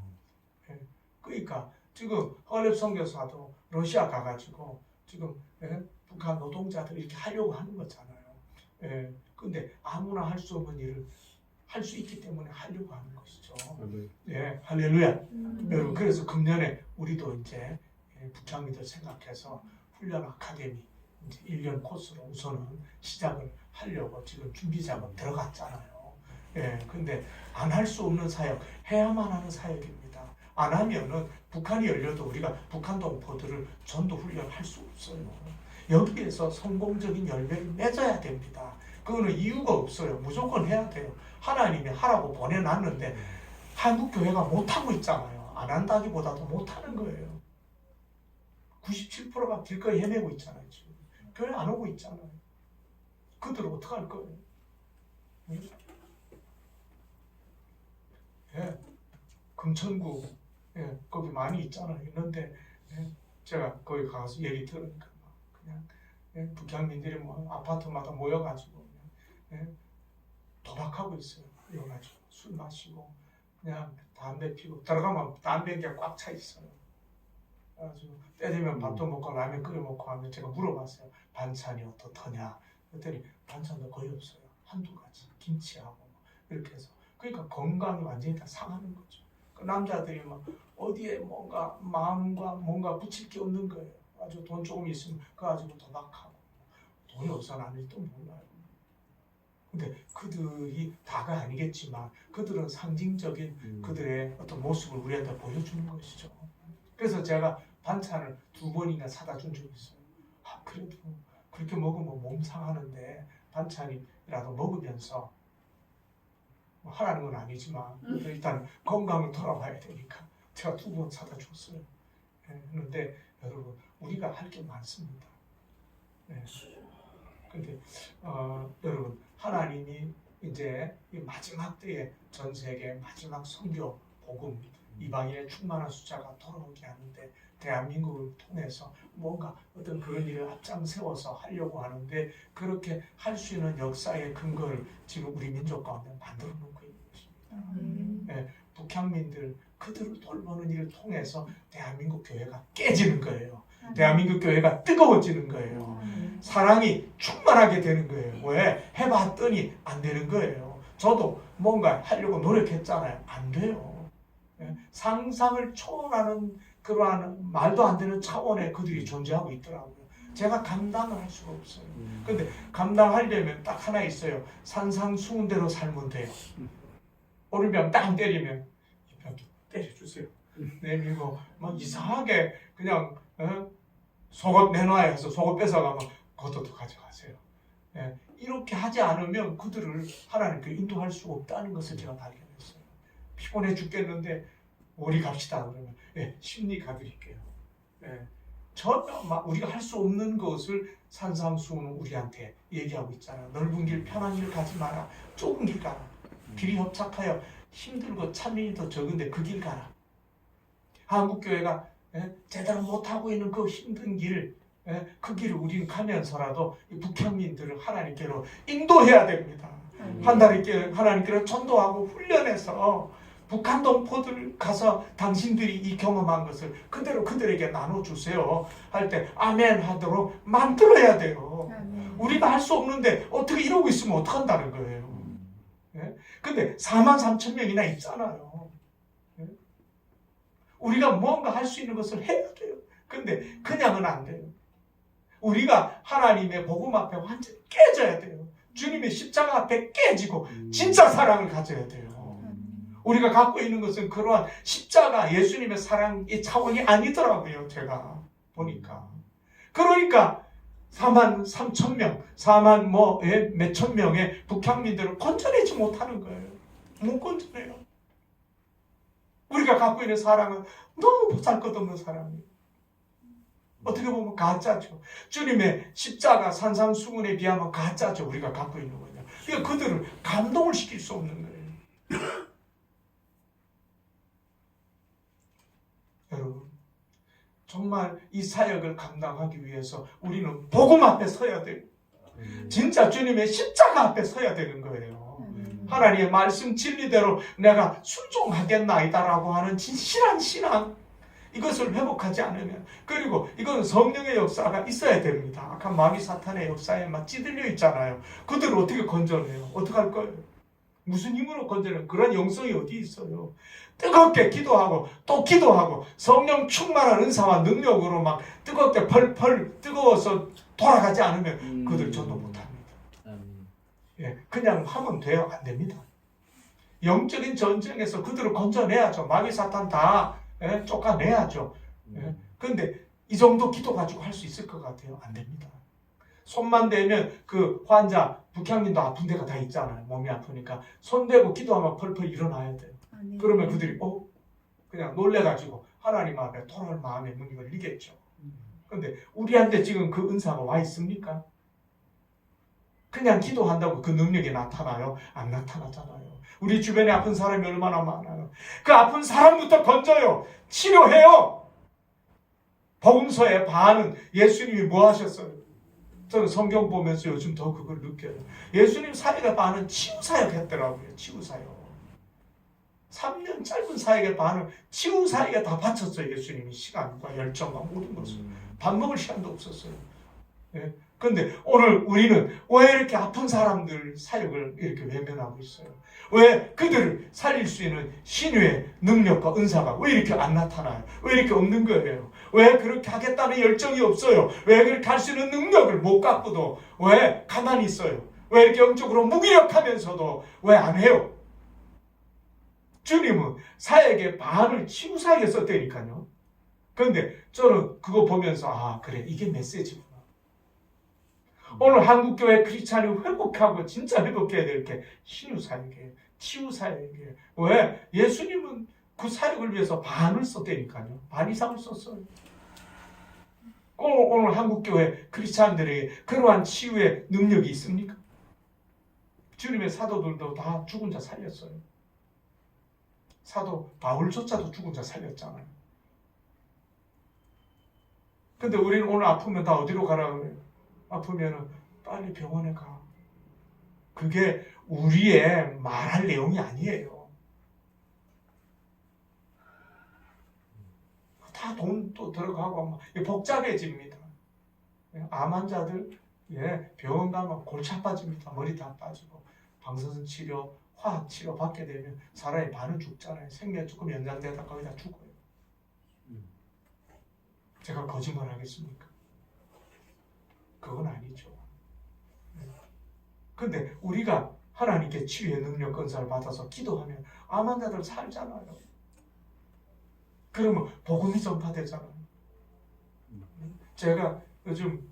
그러니까 지금 헌랩 선교사도 러시아 가가지고 지금 북한 노동자들 이렇게 하려고 하는 거잖아요. 근데 아무나 할 수 없는 일을 할 수 있기 때문에 하려고 하는 것이죠. 할렐루야. 여러분, 그래서 금년에 우리도 이제 북향민들 생각해서 훈련 아카데미 이제 1년 코스로 우선은 시작을 하려고 지금 준비 작업 들어갔잖아요. 근데 안 할 수 없는 사역, 해야만 하는 사역입니다. 안 하면은 북한이 열려도 우리가 북한 동포들을 전도 훈련할 수 없어요. 여기에서 성공적인 열매를 맺어야 됩니다. 그거는 이유가 없어요. 무조건 해야 돼요. 하나님이 하라고 보내놨는데 한국 교회가 못하고 있잖아요. 안 한다기보다도 못하는 거예요. 97%가 길거리 헤매고 있잖아요. 지금 교회 안 오고 있잖아요. 그들은 어떡할 거예요? 금천구 거기 많이 있잖아요. 있는데 제가 거기 가서 얘기 들으니까 그냥 북향민들이 뭐 아파트마다 모여가지고 도박하고 있어요. 모여가지고 술 마시고 그냥 담배 피고 들어가면 담배 그냥 꽉 차 있어요. 그래가지고 때 되면 밥도 먹고 라면 끓여 먹고 하면 제가 물어봤어요. 반찬이 어떻더냐? 그랬더니 반찬도 거의 없어요. 한두 가지 김치하고 이렇게 해서 그러니까 건강이 완전히 다 상하는 거죠. 그 남자들이 막 어디에 뭔가 마음과 뭔가 붙일 게 없는 거예요. 아주 돈 조금 있으면 그거 가지고 도박하고 돈이 없어는 아닐지도 몰라요. 근데 그들이 다가 아니겠지만 그들은 상징적인 그들의 어떤 모습을 우리한테 보여주는 것이죠. 그래서 제가 반찬을 2번이나 사다 준 적이 있어요. 그래도 그렇게 먹으면 몸 상하는데 반찬이라도 먹으면서 뭐 하라는 건 아니지만 일단 건강을 돌아봐야 되니까 제가 2번 사다 줬어요. 그런데 여러분 우리가 할 게 많습니다. 근데 여러분 하나님이 이제 이 마지막 때에 전 세계 마지막 선교 복음 이방인의 충만한 숫자가 돌아오게 하는데 대한민국을 통해서 뭔가 어떤 그런 일을 앞장 세워서 하려고 하는데 그렇게 할 수 있는 역사의 근거를 지금 우리 민족 가운데 만들어 놓고 있는 것입니다. 북향민들 그들을 돌보는 일을 통해서 대한민국 교회가 깨지는 거예요. 대한민국 교회가 뜨거워지는 거예요. 사랑이 충만하게 되는 거예요. 왜? 해봤더니 안 되는 거예요. 저도 뭔가 하려고 노력했잖아요. 안 돼요. 상상을 초월하는 그러한 말도 안 되는 차원에 그들이 존재하고 있더라고요. 제가 감당을 할 수가 없어요. 근데 감당하려면 딱 하나 있어요. 산상수훈대로 살면 돼요. 오른병 땅 때리면 이 병도 때려주세요. 내밀고 막 이상하게 그냥 속옷 내놔야 해서 속옷 뺏어가면 그것도 가져가세요. 이렇게 하지 않으면 그들을 하나님께 인도할 수가 없다는 것을 제가 발견했어요. 피곤해 죽겠는데 우리 갑시다 그러면 심리 가드릴게요. 전혀 막 우리가 할 수 없는 것을 산상수훈은 우리한테 얘기하고 있잖아요. 넓은 길 편한 길 가지 마라. 좁은 길 가라. 길이 협착하여 힘들고 참인이 더 적은데 그 길 가라. 한국교회가 제대로 못하고 있는 그 힘든 길, 그 길을 우리는 가면서라도 북향민들을 하나님께로 인도해야 됩니다. 하나님께로 전도하고 훈련해서 북한 동포들 가서 당신들이 이 경험한 것을 그대로 그들에게 나눠주세요 할 때 아멘 하도록 만들어야 돼요. 우리가 할 수 없는데 어떻게 이러고 있으면 어떡한다는 거예요. 근데 43,000명이나 있잖아요. 우리가 뭔가 할 수 있는 것을 해야 돼요. 근데 그냥은 안 돼요. 우리가 하나님의 복음 앞에 완전히 깨져야 돼요. 주님의 십자가 앞에 깨지고 진짜 사랑을 가져야 돼요. 우리가 갖고 있는 것은 그러한 십자가 예수님의 사랑의 차원이 아니더라고요. 제가 보니까. 그러니까 43,000명, 4만 몇천 명의 북향민들을 건져내지 못하는 거예요. 못 건져내요. 우리가 갖고 있는 사랑은 너무 보잘것없는 사랑이에요. 어떻게 보면 가짜죠. 주님의 십자가 산상수훈에 비하면 가짜죠. 우리가 갖고 있는 거예요. 그러니까 그들을 감동을 시킬 수 없는 거예요. 여러분, 정말 이 사역을 감당하기 위해서 우리는 복음 앞에 서야 돼요. 진짜 주님의 십자가 앞에 서야 되는 거예요. 하나님의 말씀 진리대로 내가 순종하겠나이다라고 하는 진실한 신앙, 이것을 회복하지 않으면, 그리고 이건 성령의 역사가 있어야 됩니다. 아까 마귀 사탄의 역사에 막 찌들려 있잖아요. 그들을 어떻게 건져내요? 어떻게 할 거예요? 무슨 힘으로 건져내요? 그런 영성이 어디 있어요? 뜨겁게 기도하고 또 기도하고 성령 충만한 은사와 능력으로 막 뜨겁게 펄펄 뜨거워서 돌아가지 않으면 그들 전도 못합니다. 예, 그냥 하면 돼요? 안 됩니다. 영적인 전쟁에서 그들을 건져내야죠. 마귀 사탄 다 쫓아내야죠. 그런데 이 정도 기도 가지고 할 수 있을 것 같아요? 안 됩니다. 손만 대면 그 환자, 북향민도 아픈 데가 다 있잖아요. 몸이 아프니까 손 대고 기도하면 펄펄 일어나야 돼요. 그러면 그들이 그냥 놀래가지고 하나님 앞에 돌아올 마음의 문이 열리겠죠. 그런데 우리한테 지금 그 은사가 와 있습니까? 그냥 기도한다고 그 능력이 나타나요? 안 나타나잖아요. 우리 주변에 아픈 사람이 얼마나 많아요. 그 아픈 사람부터 건져요. 치료해요. 복음서의 반은 예수님이 뭐 하셨어요? 저는 성경 보면서 요즘 더 그걸 느껴요. 예수님 사역의 반은 치유사역 했더라고요. 치유사역. 3년 짧은 사역의 반을 치유사역에 다 바쳤어요. 예수님이 시간과 열정과 모든 것을. 밥 먹을 시간도 없었어요. 예. 그런데 오늘 우리는 왜 이렇게 아픈 사람들 사역을 이렇게 외면하고 있어요? 왜 그들을 살릴 수 있는 신유의 능력과 은사가 왜 이렇게 안 나타나요? 왜 이렇게 없는 거예요? 왜 그렇게 하겠다는 열정이 없어요? 왜 그렇게 할 수 있는 능력을 못 갖고도 왜 가만히 있어요? 왜 이렇게 영적으로 무기력하면서도 왜 안 해요? 주님은 사역의 반을 치유사역에 썼다니까요. 그런데 저는 그거 보면서 그래, 이게 메시지구나. 오늘 한국교회 크리스찬이 회복하고 진짜 회복해야 될 게 신유사역이에요. 치유사역이에요. 왜? 예수님은 그 사역을 위해서 반을 썼다니까요. 반 이상을 썼어요. 오늘 한국교회 크리스찬들에게 그러한 치유의 능력이 있습니까? 주님의 사도들도 다 죽은 자 살렸어요. 사도 바울조차도 죽은 자 살렸잖아요. 근데 우리는 오늘 아프면 다 어디로 가라 그래요? 아프면 빨리 병원에 가. 그게 우리의 말할 내용이 아니에요. 다 돈도 들어가고 복잡해집니다. 암 환자들 병원 가면 골치 아파집니다. 머리 다 빠지고 방사선 치료, 화학 치료 받게 되면 사람이 반은 죽잖아요. 생명 조금 연장되다 거의 다 죽어요. 제가 거짓말 하겠습니까? 그건 아니죠. 근데 우리가 하나님께 치유의 능력 건설을 받아서 기도하면 암 환자들 살잖아요. 그러면 복음이 전파되잖아요. 제가 요즘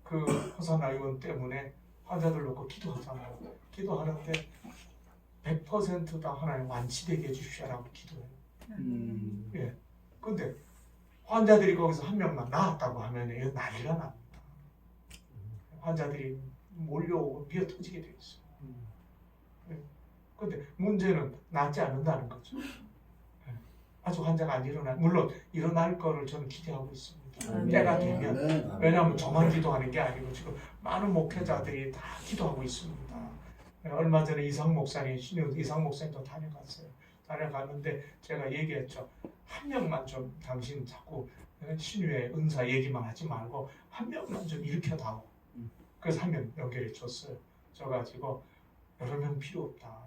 그 호사나 의원 때문에 환자들 놓고 기도하잖아요. 기도하는데 100% 다 하나님 완치되게 해주시라고 기도해요. 근데 환자들이 거기서 한 명만 나았다고 하면 이거 난리가 납니다. 환자들이 몰려오고 미어 터지게 돼 있어요. 그런데 문제는 낫지 않는다는 거죠. 아직 환자가 안 일어나요. 물론 일어날 거를 저는 기대하고 있습니다. 때가 되면. 왜냐하면 저만 기도하는 게 아니고 지금 많은 목회자들이 다 기도하고 있습니다. 얼마 전에 이상 목사님도 다녀갔어요. 다녀갔는데 제가 얘기했죠. 한 명만 좀 당신 자꾸 신유의 은사 얘기만 하지 말고 한 명만 좀 일으켜다오. 그래서 한 명 연결해 줬어요. 줘가지고 여러 명 필요 없다.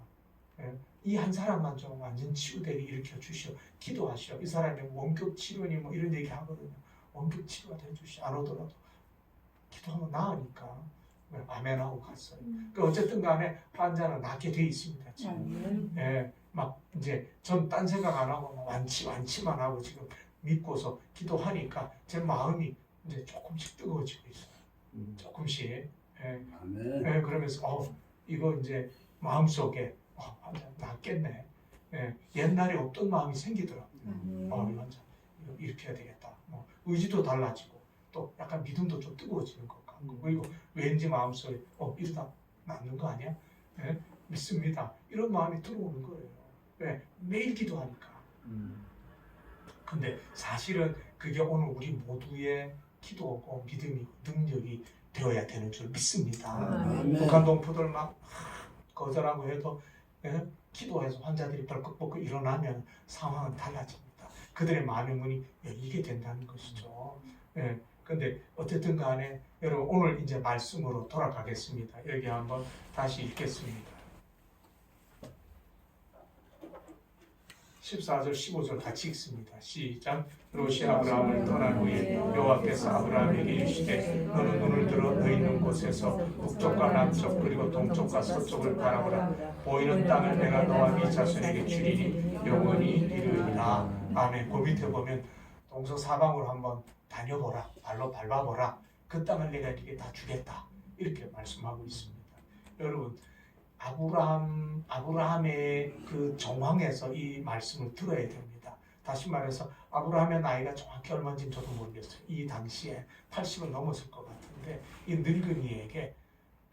이 한 사람만 좀 완전 치유되게 일으켜 주시오. 기도하시오. 이 사람이 원격 치료니 뭐 이런 얘기 하거든요. 원격 치료가 해주시오. 안 오더라도 기도하면 나으니까 아멘하고 갔어요. 그 어쨌든 간에 환자는 낫게 돼 있습니다. 지금. 막 이제 전 딴 생각 안 하고 완치만 하고 지금 믿고서 기도하니까 제 마음이 이제 조금씩 뜨거워지고 있어요. 조금씩. 그러면서 이거 이제 마음속에 환자 낫겠네. 옛날에 없던 마음이 생기더라고요. 이거 이렇게 해야 되겠다. 의지도 달라지고 또 약간 믿음도 좀 뜨거워지는 것 같고 그리고 왠지 마음속에 이러다 낫는 거 아니야? 믿습니다. 이런 마음이 들어오는 거예요. 왜? 매일 기도하니까. 근데 사실은 그게 오늘 우리 모두의 기도고 믿음이 능력이 되어야 되는 줄 믿습니다. 북한 동포들 막 거절하고 해도 기도해서 환자들이 벌컥벌컥 일어나면 상황은 달라집니다. 그들의 마음의 문이 열리게 된다는 것이죠. 예. 근데 어쨌든 간에 여러분 오늘 이제 말씀으로 돌아가겠습니다. 여기 한번 다시 읽겠습니다. 14절 15절 같이 읽습니다. 시작. 롯이 아브라함을 떠난 후에 여호와께서 아브라함에게 이르시되 너는 눈을 들어 너 있는 곳에서 북쪽과 남쪽 그리고 동쪽과 서쪽을 바라보라. 보이는 땅을 내가 너와 네 자손에게 주리니 영원히 이르리라. 아멘. 그 밑에 보면 동서사방으로 한번 다녀보라. 발로 밟아보라. 그 땅을 내가 네게 다 주겠다. 이렇게 말씀하고 있습니다. 여러분 아브라함의 그 정황에서 이 말씀을 들어야 됩니다. 다시 말해서 아브라함의 나이가 정확히 얼마인지 저도 모르겠어요. 이 당시에 80은 넘었을 것 같은데 이 늙은이에게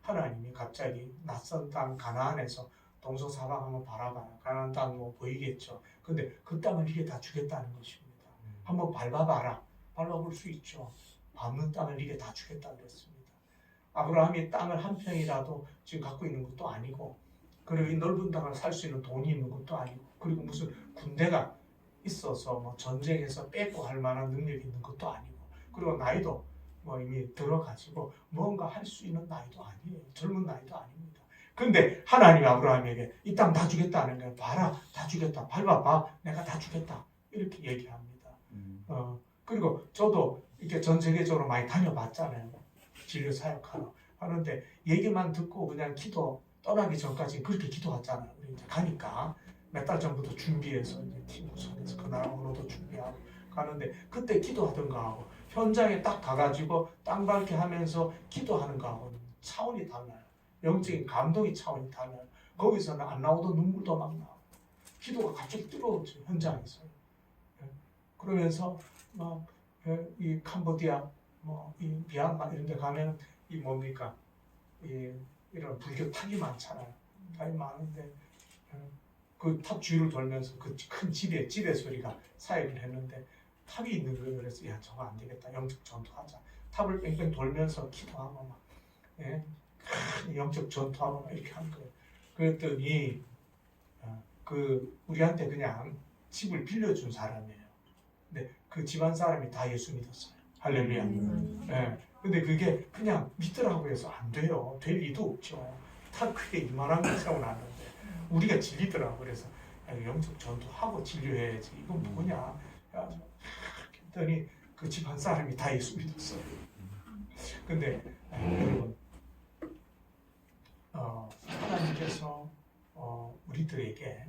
하나님이 갑자기 낯선 땅 가나안에서 동서사방 한번 바라봐라. 가나안 땅 뭐 보이겠죠. 근데 그 땅을 이게 다 주겠다는 것입니다. 한번 밟아봐라. 밟아볼 수 있죠. 밟는 땅을 이게 다 주겠다 그랬습니다. 아브라함이 땅을 한 평이라도 지금 갖고 있는 것도 아니고, 그리고 이 넓은 땅을 살 수 있는 돈이 있는 것도 아니고, 그리고 무슨 군대가 있어서 뭐 전쟁에서 빼고 할 만한 능력이 있는 것도 아니고, 그리고 나이도 뭐 이미 들어가지고 뭔가 할 수 있는 나이도 아니에요. 젊은 나이도 아닙니다. 근데 하나님이 아브라함에게 이 땅 다 주겠다는 거예요. 봐라, 다 주겠다. 밟아봐, 내가 다 주겠다. 이렇게 얘기합니다. 그리고 저도 이렇게 전 세계적으로 많이 다녀봤잖아요. 진료 사역하러 하는데 얘기만 듣고 그냥 기도 떠나기 전까지 그렇게 기도했잖아요. 우리 이제 가니까 몇 달 전부터 준비해서 이제 팀 구성해서 그 나라 언어도 준비하고 가는데 그때 기도하던 거하고 현장에 딱 가가지고 땅 밟게 하면서 기도하는 거하고는 차원이 달라요. 영적인 감동의 차원이 달라요. 거기서는 안 나오던 눈물도 막 나오고 기도가 갑자기 뜨거워져요. 현장에서. 그러면서 막 이 캄보디아 이 미얀마 이런 데 가면 이 뭡니까? 이런 불교 탑이 많잖아요. 탑이 많은데 그 탑 주위를 돌면서 그 큰 지배 소리가 사역을 했는데 탑이 있는 거예요. 그래서 야 저거 안 되겠다. 영적 전투하자. 탑을 뺑뺑 돌면서 기도하고 막 큰 영적 전투하고 막 이렇게 한 거예요. 그랬더니 그 우리한테 그냥 집을 빌려준 사람이에요. 근데 그 집안 사람이 다 예수 믿었어요. 할렐루야. 네. 근데 그게 그냥 믿더라고 해서 안 돼요. 될 리도 없죠. 다 크게 이만한 걸 세워놨는데 우리가 질리더라고. 그래서 영적 전투하고 진료해야지. 이건 뭐냐. 했더니 그 집안 사람이 다 예수 믿었어요. 근데 여러분 하나님께서 우리들에게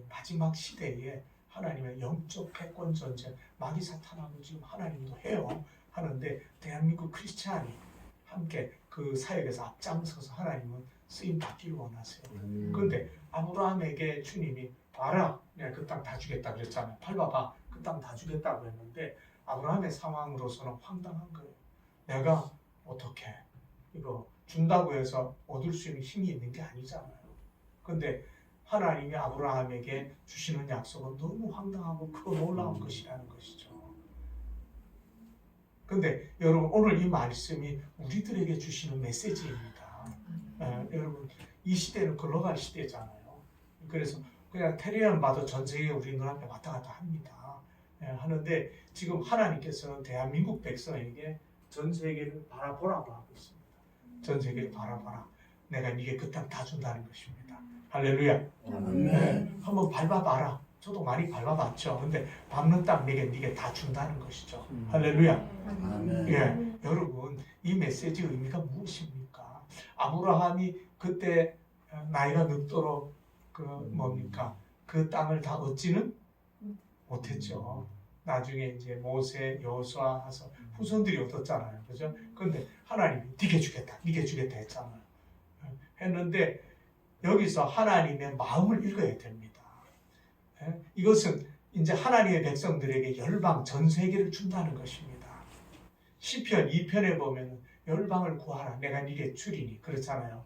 마지막 시대에 하나님의 영적 패권 전쟁, 마귀 사탄하고 지금 하나님도 해요. 하는데 대한민국 크리스찬이 함께 그 사역에서 앞장서서 하나님은 쓰임 받기를 원하세요. 그런데 아브라함에게 주님이 봐라, 내가 그 땅 다 주겠다 그랬잖아요. 밟아봐, 그 땅 다 주겠다고 했는데 아브라함의 상황으로서는 황당한 거예요. 내가 어떻게 이거 준다고 해서 얻을 수 있는 힘이 있는 게 아니잖아요. 근데 하나님이 아브라함에게 주시는 약속은 너무 황당하고 크고 놀라운 것이라는 것이죠. 근데 여러분 오늘 이 말씀이 우리들에게 주시는 메시지입니다. 여러분 이 시대는 글로벌 시대잖아요. 그래서 그냥 테레비만 봐도 전 세계 우리 눈앞에 왔다 갔다 합니다. 하는데 지금 하나님께서는 대한민국 백성에게 전 세계를 바라보라고 하고 있습니다. 전 세계를 바라봐라. 내가 네게 그 땅 다 준다는 것입니다. 할렐루야. 한번 밟아봐라. 저도 많이 밟아봤죠. 근데 밟는 땅 네게 다 준다는 것이죠. 할렐루야. 여러분 이 메시지의 의미가 무엇입니까? 아브라함이 그때 나이가 늙도록 그 땅을 다 얻지는 못했죠. 나중에 이제 모세, 여호수아 해서 후손들이 얻었잖아요. 그죠? 그런데 하나님이 네게 주겠다 했잖아요. 했는데 여기서 하나님의 마음을 읽어야 됩니다. 이것은 이제 하나님의 백성들에게 열방 전 세계를 준다는 것입니다. 시편 2편에 보면 열방을 구하라 내가 네게 주리니 그렇잖아요.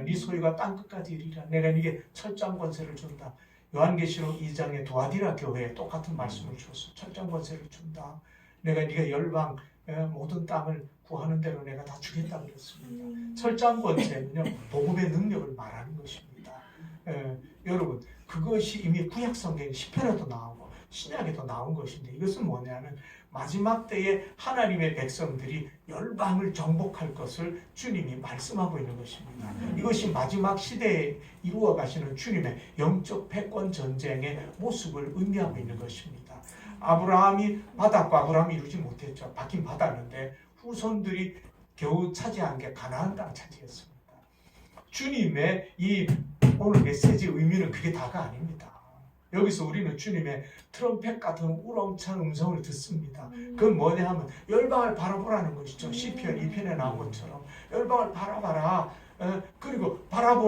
네 소유가 땅끝까지 이르리라 내가 네게 철장 권세를 준다. 요한계시록 2장의 도아디라 교회에 똑같은 말씀을 주었어. 철장 권세를 준다. 내가 네가 열방 모든 땅을 구하는 대로 내가 다 주겠다 그랬습니다. 철장 권세는요 복음의 능력을 말하는 것입니다. 여러분 그것이 이미 구약 성경 10편에도 나오고 신약에도 나온 것인데 이것은 뭐냐면 마지막 때에 하나님의 백성들이 열방을 정복할 것을 주님이 말씀하고 있는 것입니다. 이것이 마지막 시대에 이루어 가시는 주님의 영적 패권 전쟁의 모습을 의미하고 있는 것입니다. 아브라함이 받았고 아브라함이 이루지 못했죠. 받긴 받았는데 후손들이 겨우 차지한 게 가나안 땅 차지했습니다. 주님의 이 오늘 메시지 의미는 그게 다가 아닙니다. 여기서 우리는 주님의 트럼펫 같은 우렁찬 음성을 듣습니다. 그건 뭐냐 하면 열방을 바라보라는 것이죠. 시편 2편에 나온 것처럼 열방을 바라봐라. 그리고 바라보